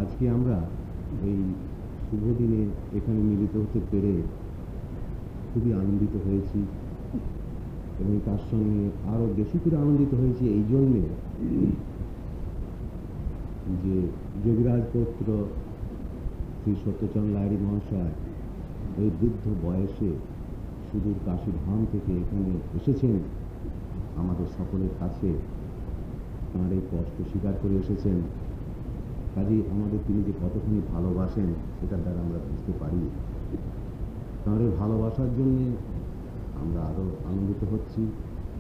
আজকে আমরা এই শুভ দিনে এখানে মিলিত হতে পেরে খুবই আনন্দিত হয়েছি এবং তার সঙ্গে আরো বেশি করে আনন্দিত হয়েছি এই জন্যে যে যোগীরাজ পৌত্র শ্রী সত্যচন্দ্র লাহিড়ী মহাশয় এই বৃদ্ধ বয়সে সুদূর কাশীধাম থেকে এখানে এসেছেন আমাদের সকলের কাছে তাঁর এই কষ্ট স্বীকার করে এসেছেন। কাজেই আমাদের তিনি যে কতখানি ভালোবাসেন সেটার দ্বারা আমরা বুঝতে পারি। তাঁর এই ভালোবাসার জন্যে আমরা আরও আনন্দিত হচ্ছি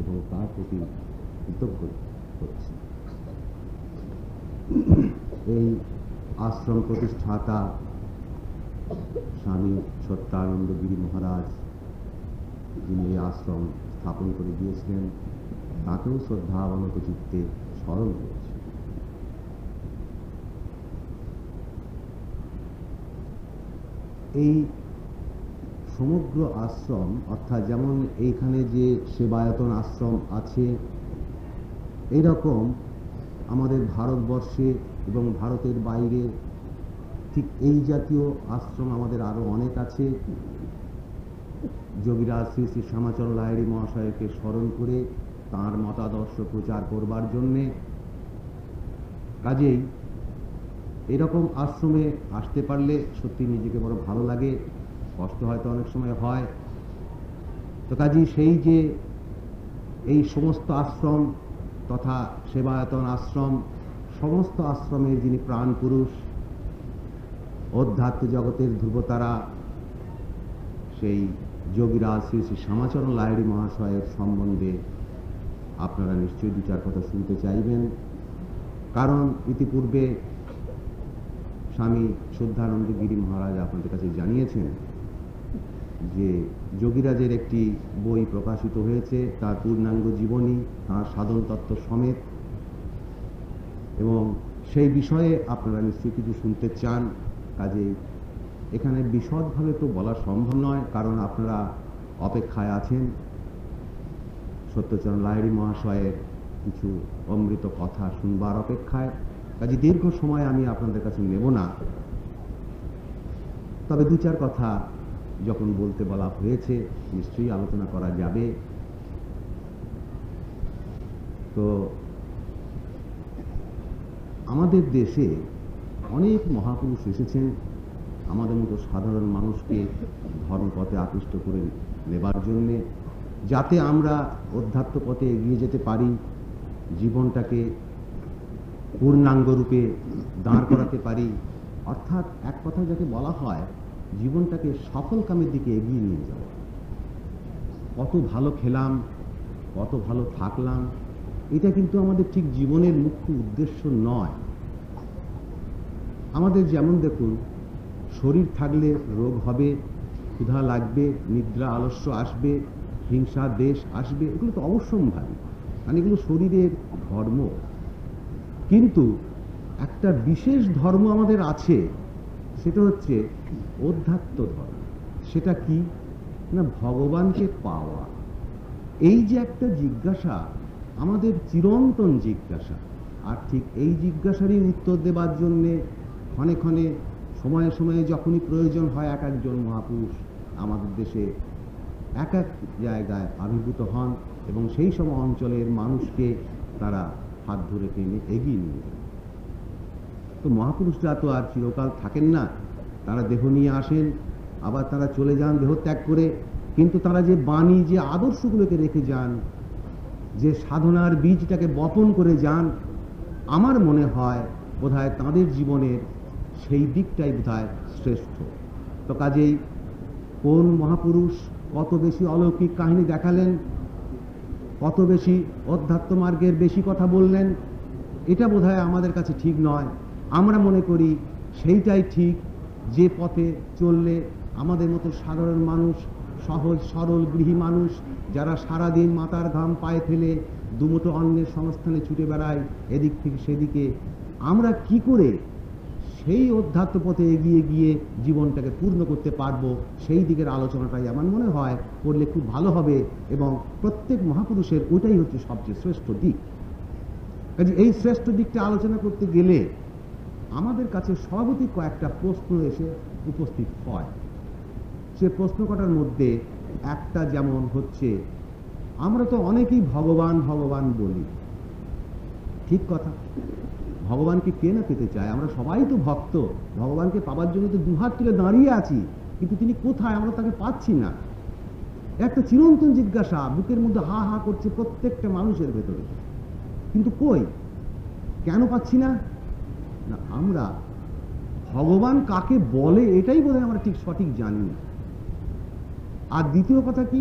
এবং তার প্রতি কৃতজ্ঞ হচ্ছি। এই আশ্রম প্রতিষ্ঠাতা স্বামী সত্যানন্দ গিরি মহারাজ, যিনি এই আশ্রম স্থাপন করে গিয়েছিলেন, তাকেও শ্রদ্ধাবনত চিত্তে স্মরণ করেছি। এই সমগ্র আশ্রম, অর্থাৎ যেমন এইখানে যে সেবায়তন আশ্রম আছে, এইরকম আমাদের ভারতবর্ষে এবং ভারতের বাইরে ঠিক এই জাতীয় আশ্রম আমাদের আরো অনেক আছে। যোগীরাজ শ্রী শ্রী শ্যামাচরণ লাহিড়ী মহাশয়কে স্মরণ করে তাঁর মতাদর্শ প্রচার করবার জন্যে, কাজেই এরকম আশ্রমে আসতে পারলে সত্যি নিজেকে বড় ভালো লাগে। কষ্ট হয়তো অনেক সময় হয়, তো কাজেই সেই যে এই সমস্ত আশ্রম তথা সেবায়তন আশ্রম, সমস্ত আশ্রমের যিনি প্রাণ পুরুষ, অধ্যাত্ম জগতের ধ্রুবতারা, সেই যোগীরাজ শ্রী শ্রী শ্যামাচরণ লাহিড়ী মহাশয়ের সম্বন্ধে আপনারা নিশ্চয়ই দু চার কথা শুনতে চাইবেন। কারণ ইতিপূর্বে স্বামী শুদ্ধানন্দ গিরি মহারাজ আপনাদের কাছে জানিয়েছেন যে যোগীরাজের একটি বই প্রকাশিত হয়েছে, তার পূর্ণাঙ্গ জীবনী, তাঁর সাধন তত্ত্ব সমেত, এবং সেই বিষয়ে আপনারা নিশ্চয়ই কিছু শুনতে চান। কাজে এখানে বিশদভাবে তো বলা সম্ভব নয়, কারণ আপনারা অপেক্ষায় আছেন সত্যচরণ লাহিড়ী মহাশয়ের কিছু অমৃত কথা শুনবার অপেক্ষায়। কাজে দীর্ঘ সময় আমি আপনাদের কাছে নেব না, তবে দু চার কথা যখন বলতে বলা হয়েছে নিশ্চয়ই আলোচনা করা যাবে। তো আমাদের দেশে অনেক মহাপুরুষ এসেছেন আমাদের মতো সাধারণ মানুষকে ধর্মপথে আকৃষ্ট করে নেবার জন্যে, যাতে আমরা অধ্যাত্ম পথে এগিয়ে যেতে পারি, জীবনটাকে পূর্ণাঙ্গ রূপে দাঁড় করাতে পারি। অর্থাৎ এক কথা যাকে বলা হয় জীবনটাকে সফল কামের দিকে এগিয়ে নিয়ে যাওয়া। কত ভালো খেলাম, কত ভালো থাকলাম, এটা কিন্তু আমাদের ঠিক জীবনের মুখ্য উদ্দেশ্য নয়। আমাদের যেমন দেখুন, শরীর থাকলে রোগ হবে, ক্ষুধা লাগবে, নিদ্রা আলস্য আসবে, হিংসা দেশ আসবে, এগুলো তো অবশ্যম্ভাবী, মানে এগুলো শরীরের ধর্ম। কিন্তু একটা বিশেষ ধর্ম আমাদের আছে, সেটা হচ্ছে অধ্যাত্ম ধর্ম। সেটা কি না, ভগবানকে পাওয়া। এই যে একটা জিজ্ঞাসা, আমাদের চিরন্তন জিজ্ঞাসা। আর ঠিক এই জিজ্ঞাসারই উত্তর দেবার জন্যে ক্ষণে ক্ষণে সময়ে সময়ে যখনই প্রয়োজন হয় এক একজন মহাপুরুষ আমাদের দেশে এক এক জায়গায় আবির্ভূত হন এবং সেই সব অঞ্চলের মানুষকে তারা হাত ধরে টেনে এগিয়ে নিয়ে যান। তো মহাপুরুষরা তো আর চিরকাল থাকেন না, তারা দেহ নিয়ে আসেন, আবার তারা চলে যান দেহ ত্যাগ করে। কিন্তু তারা যে বাণী, যে আদর্শগুলোকে রেখে যান, যে সাধনার বীজটাকে বপন করে যান, আমার মনে হয় বোধহয় তাঁদের জীবনের সেই দিকটাই বোধহয় শ্রেষ্ঠ। তো কাজেই কোন মহাপুরুষ কত বেশি অলৌকিক কাহিনী দেখালেন, কত বেশি অধ্যাত্ম মার্গের বেশি কথা বললেন, এটা বোধহয় আমাদের কাছে ঠিক নয়। আমরা মনে করি সেইটাই ঠিক, যে পথে চললে আমাদের মতো সাধারণ মানুষ, সহজ সরল গৃহী মানুষ, যারা সারাদিন মাথার ঘাম পায়ে ফেলে দুমুঠো অন্যের সংস্থানে ছুটে বেড়ায় এদিক থেকে সেদিকে, আমরা কি করে সেই অধ্যাত্ম পথে এগিয়ে গিয়ে জীবনটাকে পূর্ণ করতে পারবো, সেই দিকের আলোচনাটাই আমার মনে হয় করলে খুব ভালো হবে। এবং প্রত্যেক মহাপুরুষের ওটাই হচ্ছে সবচেয়ে শ্রেষ্ঠ দিক। কাজে এই শ্রেষ্ঠ দিকটা আলোচনা করতে গেলে আমাদের কাছে স্বভাবতই কয়েকটা প্রশ্ন এসে উপস্থিত হয়। সে প্রশ্ন কটার মধ্যে একটা যেমন হচ্ছে, আমরা তো অনেকেই ভগবান ভগবান বলি, ঠিক কথা, ভগবানকে কে না পেতে চায়, আমরা সবাই তো ভক্ত, ভগবানকে পাবার জন্য তো দুহাত তুলে দাঁড়িয়ে আছি, কিন্তু তিনি কোথায়, আমরা তাকে পাচ্ছি না। একটা চিরন্তন জিজ্ঞাসা বুকের মধ্যে হা হা করছে প্রত্যেকটা মানুষের ভেতরে, কিন্তু কই, কেন পাচ্ছি না? না, আমরা ভগবান কাকে বলে এটাই বোধহয় আমরা ঠিক সঠিক জানি না। আর দ্বিতীয় কথা কি,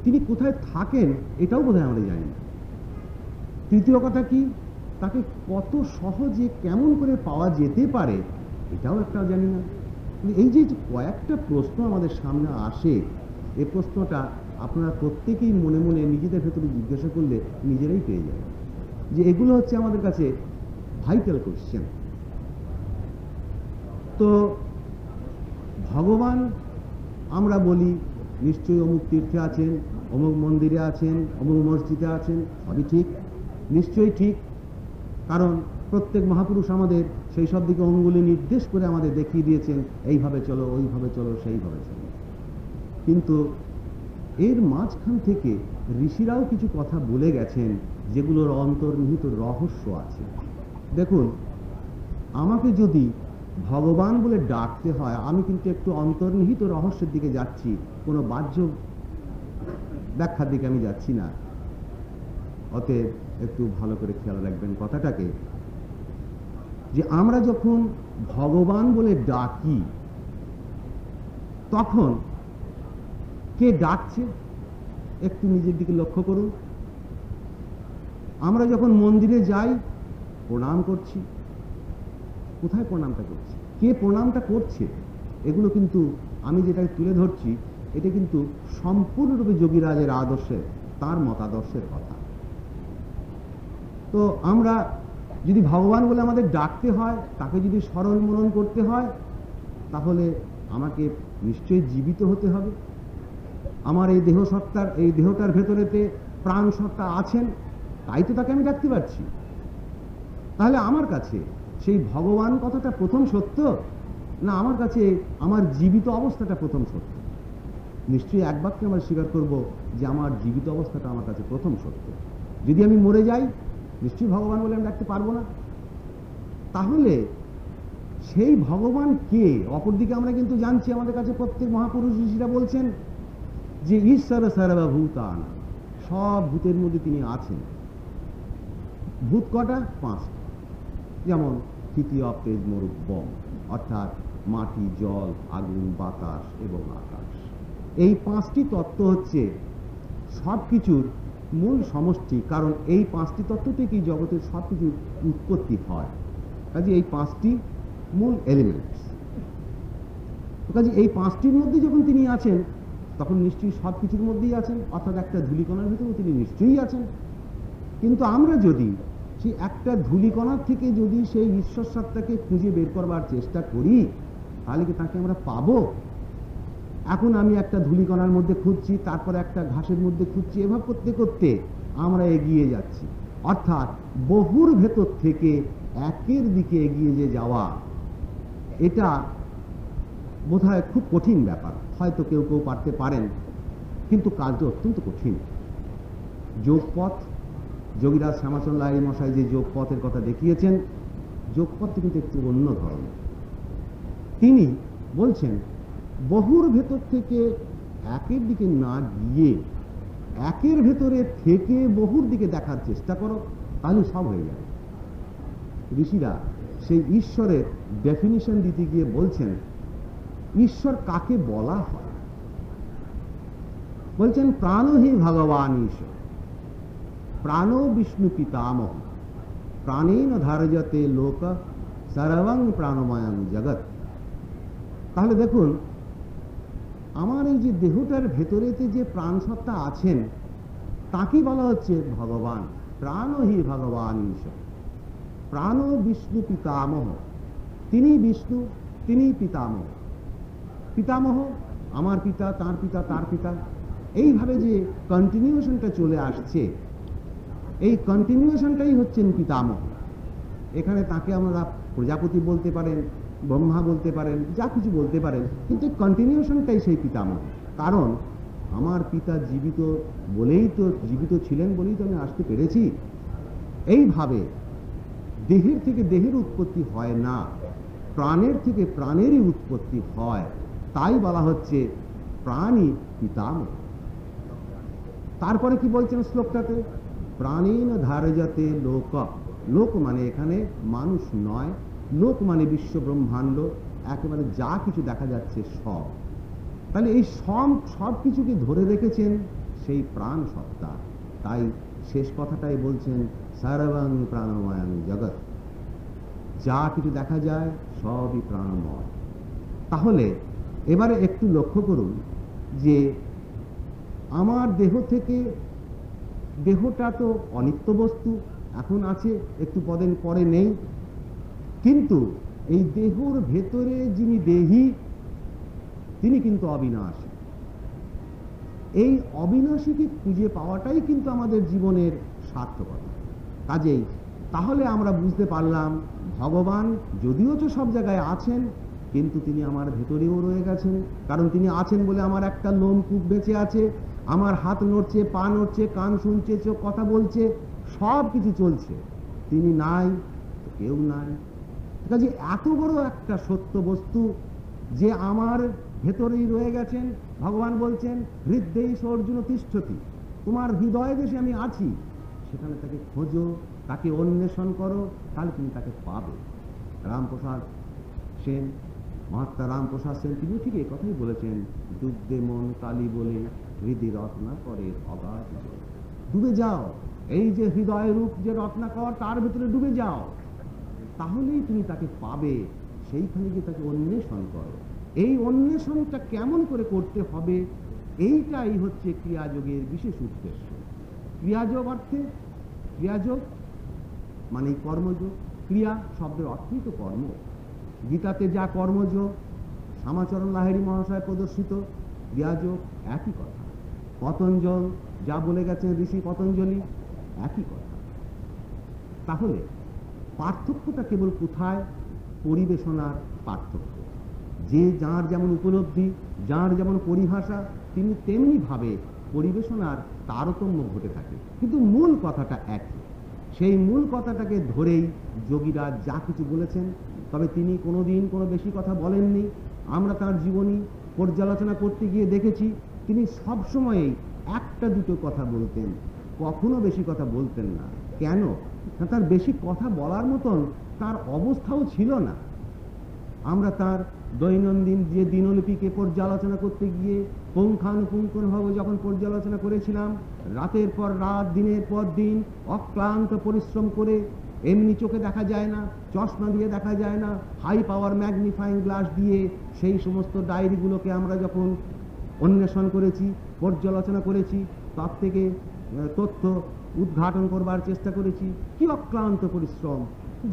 তিনি কোথায় থাকেন এটাও বোধহয় আমরা জানি না। তৃতীয় কথা কি, তাকে কত সহজে কেমন করে পাওয়া যেতে পারে এটাও একটা জানি না। এই যে কয়েকটা প্রশ্ন আমাদের সামনে আসে, এই প্রশ্নটা আপনারা প্রত্যেকেই মনে মনে নিজেদের ভেতরে জিজ্ঞাসা করলে নিজেরাই পেয়ে যাবে যে এগুলো হচ্ছে আমাদের কাছে ভাইটাল কোশ্চেন। তো ভগবান আমরা বলি নিশ্চয়ই অমুক তীর্থে আছেন, অমুক মন্দিরে আছেন, অমুক মসজিদে আছেন, সবই ঠিক, নিশ্চয়ই ঠিক, কারণ প্রত্যেক মহাপুরুষ আমাদের সেই সব দিকে অঙ্গুলি নির্দেশ করে আমাদের দেখিয়ে দিয়েছেন, এইভাবে চলো, ওইভাবে চলো, সেইভাবে চলো। কিন্তু এর মাঝখান থেকে ঋষিরাও কিছু কথা বলে গেছেন যেগুলোর অন্তর্নিহিত রহস্য আছে। দেখুন, আমাকে যদি ভগবান বলে ডাকতে হয়, আমি কিন্তু একটু অন্তর্নিহিত রহস্যের দিকে যাচ্ছি, কোনো বাহ্য ব্যাখ্যার দিকে আমি যাচ্ছি না। অতএব একটু ভালো করে খেয়াল রাখবেন কথাটাকে, যে আমরা যখন ভগবান বলে ডাকি তখন কে ডাকছে একটু নিজের দিকে লক্ষ্য করুন। আমরা যখন মন্দিরে যাই প্রণাম করছি, কোথায় প্রণামটা করছি, কে প্রণামটা করছে, এগুলো কিন্তু আমি যেটা তুলে ধরছি এটা কিন্তু সম্পূর্ণরূপে যোগীরাজের আদর্শের, তার মতাদর্শের কথা। তো আমরা যদি ভগবান বলে আমাদের ডাকতে হয়, তাকে যদি স্মরণ মনন করতে হয়, তাহলে আমাকে নিশ্চয়ই জীবিত হতে হবে। আমার এই দেহ সত্তার, এই দেহটার ভেতরেতে প্রাণ সত্তা আছেন, তাই তো তাকে আমি ডাকতে পারছি। তাহলে আমার কাছে সেই ভগবান কথাটা প্রথম সত্য, না আমার কাছে আমার জীবিত অবস্থাটা প্রথম সত্য? নিশ্চয়ই এক বাক্যে আমরা স্বীকার করব যে আমার জীবিত অবস্থাটা আমার কাছে প্রথম সত্য। যদি আমি মরে যাই, নিশ্চয়ই ভগবান বলে আমি ডাকতে পারবো না। তাহলে সেই ভগবান কে? অপরদিকে আমরা কিন্তু জানছি, আমাদের কাছে প্রত্যেক মহাপুরুষ ঋষিরা বলছেন যে ঈশ্বর সর্বভূতান, সব ভূতের মধ্যে তিনি আছেন। ভূত কটা? 5টা। যেমন তৃতীয় তেজ মরুক বম, অর্থাৎ মাটি, জল, আগুন, বাতাস এবং আকাশ। এই 5টি তত্ত্ব হচ্ছে সব কিছুর মূল সমষ্টি, কারণ এই 5টি তত্ত্ব থেকেই জগতের সব কিছুর উৎপত্তি হয়। কাজে এই 5টি মূল এলিমেন্টস। কাজে এই 5টির মধ্যে যখন তিনি আছেন তখন নিশ্চয়ই সব কিছুর মধ্যেই আছেন, অর্থাৎ একটা ধূলিকণার ভিতরেও তিনি নিশ্চয়ই আছেন। কিন্তু আমরা যদি সেই একটা ধূলিকণার থেকে যদি সেই ঈশ্বর সত্তাকে খুঁজে বের করবার চেষ্টা করি, তাহলে কি তাকে আমরা পাবো? এখন আমি একটা ধূলিকণার মধ্যে খুঁজছি, তারপরে একটা ঘাসের মধ্যে খুঁজছি, এভাবে করতে করতে আমরা এগিয়ে যাচ্ছি। অর্থাৎ বহুর ভেতর থেকে একের দিকে এগিয়ে যে যাওয়া, এটা বোধহয় খুব কঠিন ব্যাপার। হয়তো কেউ কেউ পারতে পারেন, কিন্তু কাজটা অত্যন্ত কঠিন। যোগপথ, যোগীরাজ শ্যামাচন্দ্র লাহিড়ী মশাই যে যোগপথের কথা দেখিয়েছেন, যোগপথটি কিন্তু একটু অন্য ধরনের। তিনি বলছেন বহুর ভেতর থেকে একের দিকে না গিয়ে একের ভেতরে থেকে বহুর দিকে দেখার চেষ্টা করো, তাহলে সব হয়ে যাবে। ঋষিরা সেই ঈশ্বরের ডেফিনিশন দিতে গিয়ে বলছেন ঈশ্বর কাকে বলা হয়। বলছেন প্রাণো হি ভগবান ঈশ্বর, প্রাণো বিষ্ণু পিতামহ, প্রাণেন ধার্যতে লোক সর্বং প্রাণময়ং জগৎ। তাহলে দেখুন, আমার এই যে দেহটার ভেতরেতে যে প্রাণ সত্তা আছেন তাকে বলা হচ্ছে ভগবান। প্রাণো হি ভগবান ঈশ্বর, প্রাণো বিষ্ণু পিতামহ, তিনি বিষ্ণু, তিনি পিতামহ। পিতামহ আমার পিতা, তার পিতা, তার পিতা, এইভাবে যে কন্টিনিউশনটা চলে আসছে, এই কন্টিনিউশনটাই হচ্ছেন পিতামহ। এখানে তাকে আমরা প্রজাপতি বলতে পারেন, ব্রহ্মা বলতে পারেন, যা কিছু বলতে পারেন, কিন্তু কন্টিনিউশনটাই সেই পিতামহ। কারণ আমার পিতা জীবিত বলেই তো, জীবিত ছিলেন বলেই তো আমি আসতে পেরেছি। এইভাবে দেহের থেকে দেহের উৎপত্তি হয় না, প্রাণের থেকে প্রাণেরই উৎপত্তি হয়। তাই বলা হচ্ছে প্রাণী পিতামহ। তারপরে কি বলছেন শ্লোকটাতে? প্রাণেন ধার্যতে লোক। লোক মানে এখানে মানুষ নয়, লোক মানে বিশ্ব ব্রহ্মাণ্ড, একেবারে যা কিছু দেখা যাচ্ছে সব। তাহলে এই সব কিছুকে ধরে রেখেছেন সেই প্রাণ সত্তা। তাই শেষ কথাটাই বলছেন সর্বং প্রাণময়ং জগৎ, যা কিছু দেখা যায় সবই প্রাণময়। তাহলে এবারে একটু লক্ষ্য করুন যে আমার দেহ থেকে, দেহটা তো অনিত্য বস্তু, এখন আছে একটু পরে নেই, কিন্তু এই দেহর ভেতরে যিনি দেহী তিনি কিন্তু অবিনাশী। এই অবিনাশীকে খুঁজে পাওয়াটাই কিন্তু আমাদের জীবনের সার্থকতা। কাজেই তাহলে আমরা বুঝতে পারলাম ভগবান যদিও তো সব জায়গায় আছেন, কিন্তু তিনি আমার ভেতরেও রয়ে গেছেন। কারণ তিনি আছেন বলে আমার একটা লোমকূপ বেঁচে আছে, আমার হাত নড়ছে, পা নড়ছে, কান শুনছে, চোখ কথা বলছে, সব কিছু চলছে। তিনি নাই তো কেউ নাই। কাজে এত বড় একটা সত্য বস্তু যে আমার ভেতরেই রয়ে গেছেন। ভগবান বলছেন হৃদয়েই অর্জুন তিষ্ঠতি, তোমার হৃদয়ে দেশে আমি আছি, সেখানে তাকে খোঁজো, তাকে অন্বেষণ করো, তাহলে তুমি তাকে পাবে। রামপ্রসাদ সেন, মহাত্মা রামপ্রসাদ সেন তিনি ঠিক এই কথাই বলেছেন, ডুববে মন কালী বলে হৃদি রত্না করে অগাধ জলে। ডুবে যাও, এই যে হৃদয় রূপ যে রত্নাকর তার ভিতরে ডুবে যাও, তাহলেই তুমি তাকে পাবে। সেইখানে গিয়ে তাকে অন্বেষণ করো। এই অন্বেষণটা কেমন করে করতে হবে, এইটাই হচ্ছে ক্রিয়াযোগের বিশেষ উদ্দেশ্য। ক্রিয়াযোগ অর্থে, ক্রিয়াযোগ মানে কর্মযোগ। ক্রিয়া শব্দের অর্থই তো কর্ম। গীতাতে যা কর্মযোগ, শ্যামাচরণ লাহিড়ী মহাশয় প্রদর্শিত ক্রিয়াযোগ একই কথা। পতঞ্জল যা বলে গেছেন ঋষি পতঞ্জলি, একই কথা। তাহলে পার্থক্যটা কেবল কোথায়? পরিবেশনার পার্থক্য। যে যার যেমন উপলব্ধি, যার যেমন পরিভাষা, তিনি তেমনি ভাবে পরিবেশনার তারতম্য ঘটে থাকে, কিন্তু মূল কথাটা একই। সেই মূল কথাটাকে ধরেই যোগীরা যা কিছু বলেছেন। তবে তিনি কোনোদিন কোনো বেশি কথা বলেননি। আমরা তার জীবনী পর্যালোচনা করতে গিয়ে দেখেছি তিনি সবসময়ই একটা দুটো কথা বলতেন, কখনো বেশি কথা বলতেন না। কেন? না, তার বেশি কথা বলার মতন তার অবস্থাও ছিল না। আমরা তার দৈনন্দিন যে দিনলিপিকে পর্যালোচনা করতে গিয়ে পুঙ্খানুপুঙ্খভাবে যখন পর্যালোচনা করেছিলাম, রাতের পর রাত, দিনের পর দিন অক্লান্ত পরিশ্রম করে, এমনি চোখে দেখা যায় না, চশমা দিয়ে দেখা যায় না, হাই পাওয়ার ম্যাগনিফাইং গ্লাস দিয়ে সেই সমস্ত ডায়েরিগুলোকে আমরা যখন অন্বেষণ করেছি, পর্যালোচনা করেছি, তার থেকে তথ্য উদ্ঘাটন করবার চেষ্টা করেছি, কি অক্লান্ত পরিশ্রম।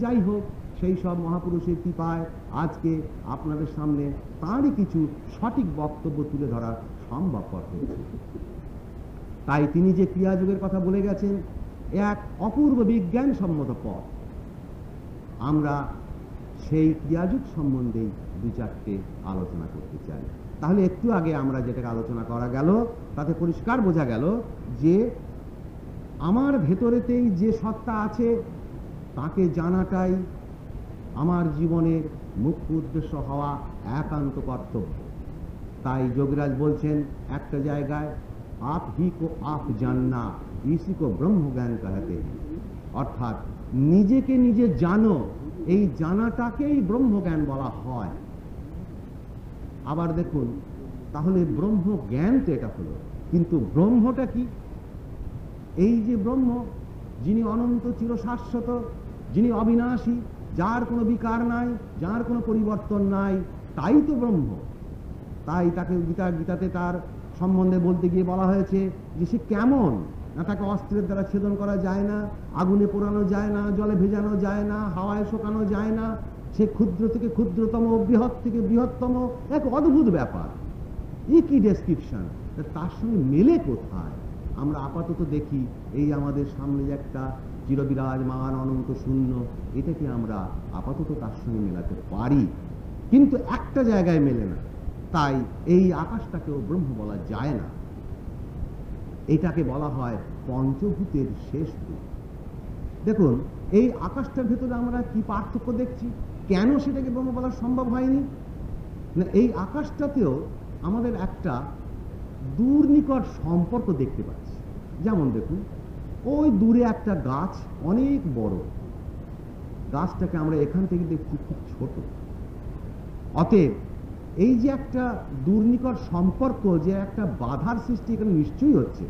যাই হোক, সেই সব মহাপুরুষের কৃপায় আজকে আপনাদের সামনে তাঁরই কিছু সঠিক বক্তব্য তুলে ধরা সম্ভবপর হয়েছে। তাই তিনি যে ক্রিয়াযোগের কথা বলে গেছেন, এক অপূর্ব বিজ্ঞানসম্মত পথ। আমরা সেই ক্রিয়াযোগ সম্বন্ধেই দু চারটে আলোচনা করতে চাই। তাহলে একটু আগে আমরা যেটাকে আলোচনা করা গেল, তাতে পরিষ্কার বোঝা গেল যে আমার ভেতরেতেই যে সত্তা আছে তাকে জানাটাই আমার জীবনের মুখ্য উদ্দেশ্য হওয়া একান্ত কর্তব্য। তাই যোগীরাজ বলছেন একটা জায়গায়, আপ হি কো আপ জাননা ইসি কো ব্রহ্ম জ্ঞান कहते हैं। অর্থাৎ নিজেকে নিজে জানো, এই জানাটাকেই ব্রহ্মজ্ঞান বলা হয়। আবার দেখুন, তাহলে ব্রহ্ম জ্ঞান তো এটা হলো, কিন্তু ব্রহ্মটা কি? এই যে ব্রহ্ম, যিনি অনন্ত চিরশাশ্বত, যিনি অবিনাশী, যার কোনো বিকার নাই, যার কোনো পরিবর্তন নাই, তাই তো ব্রহ্ম। তাই তাকে গীতাতে তার সম্বন্ধে বলতে গিয়ে বলা হয়েছে যে সে কেমন না, তাকে অস্ত্রের দ্বারা ছেদন করা যায় না, আগুনে পোড়ানো যায় না, জলে ভেজানো যায় না, হাওয়ায় শোকানো যায় না। সে ক্ষুদ্র থেকে ক্ষুদ্রতম, বৃহৎ থেকে বৃহত্তম, এক অদ্ভুত ব্যাপার। এ কি ডেসক্রিপশন, তার সঙ্গে মেলে কোথায়? আমরা আপাতত দেখি এই আমাদের সামনে যে একটা চিরবিরাজমান অনন্ত শূন্য, এটাকে আমরা আপাতত তার সঙ্গে মেলাতে পারি, কিন্তু একটা জায়গায় মেলে না। তাই এই আকাশটাকেও ব্রহ্ম বলা যায় না। এটাকে বলা হয় পঞ্চভূতের শেষ রূপ। দেখুন, এই আকাশটার ভেতরে আমরা কি পার্থক্য দেখছি? কেন সেটাকে ব্রহ্ম বলা সম্ভব হয়নি? না, এই আকাশটাতেও আমাদের একটা দূর নিকট সম্পর্ক দেখতে পাচ্ছি। যেমন দেখুন, ওই দূরে একটা গাছ, অনেক বড় গাছটাকে আমরা এখান থেকে দেখছি খুব ছোট। অতএব এই যে একটা দুর্নিকট সম্পর্ক, যে একটা বাধার সৃষ্টি এখানে নিশ্চয়ই হচ্ছে।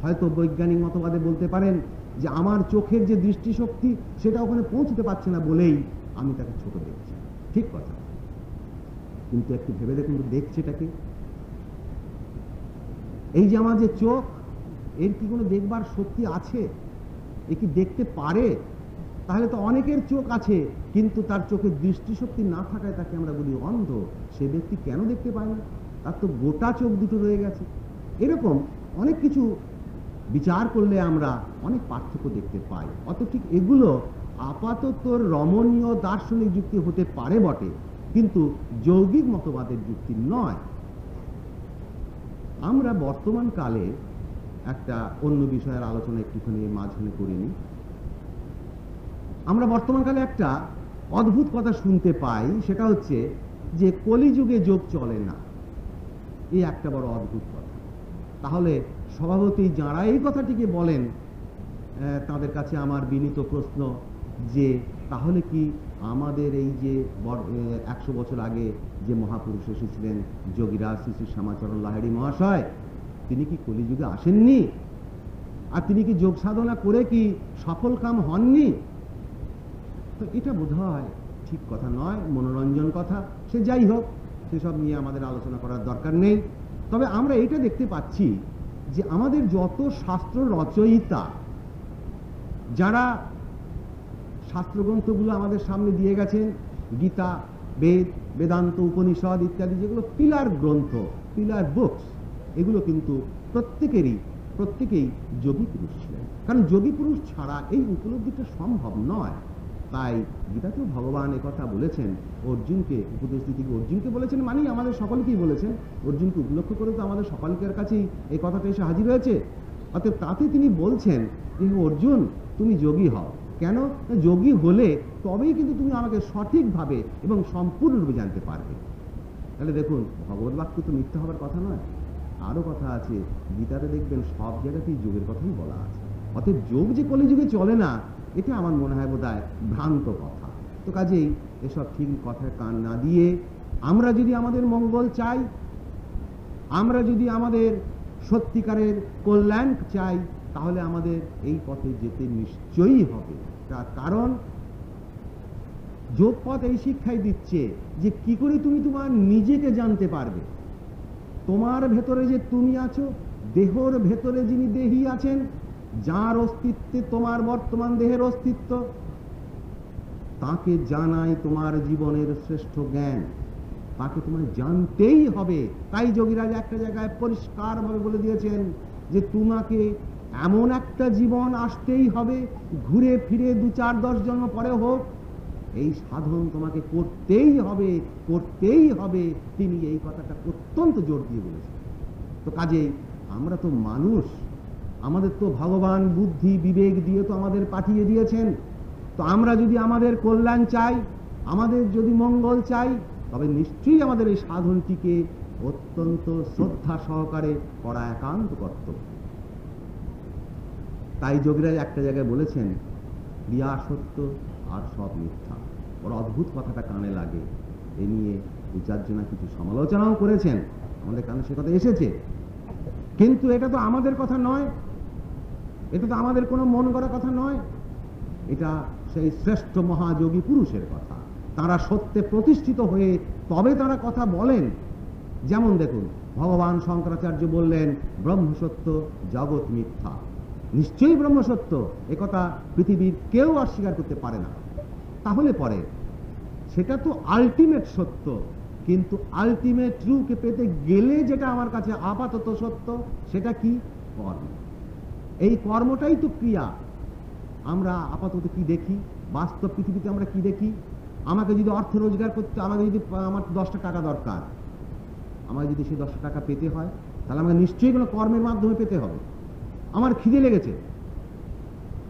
হয়তো বৈজ্ঞানিক মতবাদে বলতে পারেন যে আমার চোখের যে দৃষ্টিশক্তি সেটা ওখানে পৌঁছতে পারছে না বলেই আমি তাকে ছোট দেখছি, ঠিক কথা। কিন্তু একটু ভেবে দেখুন তো, দেখছেটাকে, এই যে আমার যে চোখ, এর কি কোনো দেখবার শক্তি আছে? এ কি দেখতে পারে? তাহলে তো অনেকের চোখ আছে কিন্তু তার চোখের দৃষ্টিশক্তি না থাকায় তাকে আমরা বলি অন্ধ। সে ব্যক্তি কেন দেখতে পায় না? তার তো গোটা চোখ দুটো রয়ে গেছে। এরকম অনেক কিছু বিচার করলে আমরা অনেক পার্থক্য দেখতে পাই। অত ঠিক এগুলো আপাতত রমণীয় দার্শনিক যুক্তি হতে পারে বটে, কিন্তু যৌগিক মতবাদের যুক্তি নয়। আমরা বর্তমান কালে একটা অন্য বিষয়ের আলোচনা একটুখানি মাঝখানে করিনি। আমরা বর্তমানকালে একটা অদ্ভুত কথা শুনতে পাই, সেটা হচ্ছে যে কলিযুগে যোগ চলে না। এই একটা বড় অদ্ভুত কথা। তাহলে স্বভাবতই যারা এই কথাটিকে বলেন তাদের কাছে আমার বিনীত প্রশ্ন যে তাহলে কি আমাদের এই যে 100 বছর আগে যে মহাপুরুষ এসেছিলেন যোগীরাজ শ্রী শ্রী শ্যামাচরণ লাহিড়ী মহাশয়, তিনি কি কলিযুগে আসেননি? আর তিনি কি যোগ সাধনা করে কি সফল কাম হননি? তো এটা বোধহয় ঠিক কথা নয়, মনোরঞ্জন কথা। সে যাই হোক, সেসব নিয়ে আমাদের আলোচনা করার দরকার নেই। তবে আমরা এটা দেখতে পাচ্ছি যে আমাদের যত শাস্ত্র রচয়িতা, যারা শাস্ত্রগ্রন্থগুলো আমাদের সামনে দিয়ে গেছেন, গীতা, বেদ, বেদান্ত, উপনিষদ ইত্যাদি, যেগুলো পিলার গ্রন্থ, পিলার বুকস, এগুলো কিন্তু প্রত্যেকেই যোগী পুরুষ ছিলেন। কারণ যোগী পুরুষ ছাড়া এই উপলব্ধিটা সম্ভব নয়। তাই গীতাতেও ভগবান একথা বলেছেন, অর্জুনকে উপদেশ দিতে গিয়ে অর্জুনকে বলেছেন, মানে আমাদের সকলকেই বলেছেন। অর্জুনকে উপলক্ষ করে তো আমাদের সকলের কাছেই এই কথাটা এসে হাজির হয়েছে। অতএব তাতে তিনি বলছেন যে অর্জুন, তুমি যোগী হও। কেন? যোগী হলে তবেই কিন্তু তুমি আমাকে সঠিকভাবে এবং সম্পূর্ণরূপে জানতে পারবে। তাহলে দেখুন, ভগবত বাক্য তো মিথ্যা হবার কথা নয়। আরো কথা আছে, গীতাতে দেখবেন সব জায়গাতেই যোগের কথাই বলা আছে। অতএব যোগ যে কলিযুগে চলে না, এটা আমার মনে হয় বোধহয় ভ্রান্ত কথা। তো কাজেই এসব ঠিক কথায় কান না দিয়ে আমরা যদি আমাদের মঙ্গল চাই, আমরা যদি আমাদের সত্যিকারের কল্যাণ চাই, তাহলে আমাদের এই পথে যেতে নিশ্চয়ই হবে। তার কারণ যোগপথ এই শিক্ষাই দিচ্ছে যে কি করে তুমি তোমার নিজেকে জানতে পারবে। তোমার ভেতরে যে তুমি আছো, দেহর ভেতরে যিনি দেহী আছেন, যার অস্তিত্বে তোমার বর্তমান দেহের অস্তিত্ব, তাকে জানাই তোমার জীবনের শ্রেষ্ঠ জ্ঞান। তাকে তোমার জানতেই হবে। তাই যোগীরাজ একটা জায়গায় পরিষ্কারভাবে বলে দিয়েছেন যে তোমাকে এমন একটা জীবন আসতেই হবে, ঘুরে ফিরে 2-4-10 জন্ম পরে হোক, এই সাধন তোমাকে করতেই হবে। তিনি এই কথাটা অত্যন্ত জোর দিয়ে বলেছেন। তো কাজেই আমরা তো মানুষ, আমাদের তো ভগবান বুদ্ধি বিবেক দিয়ে তো আমাদের পাঠিয়ে দিয়েছেন। তো আমরা যদি আমাদের কল্যাণ চাই, আমাদের যদি মঙ্গল চাই, তবে নিশ্চয়ই আমাদের এই সাধনটিকে অত্যন্ত শ্রদ্ধা সহকারে করা একান্ত কর্তব্য। তাই যোগীরাজ একটা জায়গায় বলেছেন, ক্রিয়া সত্য আর সব মিথ্যা। ওর অদ্ভুত কথাটা কানে লাগে। এ নিয়ে বিচার্যনা কিছু সমালোচনাও করেছেন, আমাদের কানে সে কথা এসেছে। কিন্তু এটা তো আমাদের কথা নয়, এটা তো আমাদের কোনো মন গড়া কথা নয়। এটা সেই শ্রেষ্ঠ মহাযোগী পুরুষের কথা। তারা সত্যে প্রতিষ্ঠিত হয়ে তবে তারা কথা বলেন। যেমন দেখুন, ভগবান শঙ্করাচার্য বললেন ব্রহ্মসত্য, জগৎ মিথ্যা। নিশ্চয়ই ব্রহ্মসত্য, একথা পৃথিবীর কেউ অস্বীকার করতে পারে না। তাহলে পরে সেটা তো আলটিমেট সত্য, কিন্তু আলটিমেট ট্রুকে পেতে গেলে যেটা আমার কাছে আপাতত সত্য, সেটা কি? কর্ম। এই কর্মটাই তো ক্রিয়া। আমরা আপাতত কি দেখি? বাস্তব পৃথিবীতে আমরা কি দেখি? আমাকে যদি অর্থ রোজগার করতে, আমাকে যদি আমার 10টা টাকা দরকার, আমাকে যদি সেই 10টা টাকা পেতে হয়, তাহলে আমাকে নিশ্চয়ই কোনো কর্মের মাধ্যমে পেতে হবে। আমার খিদে লেগেছে,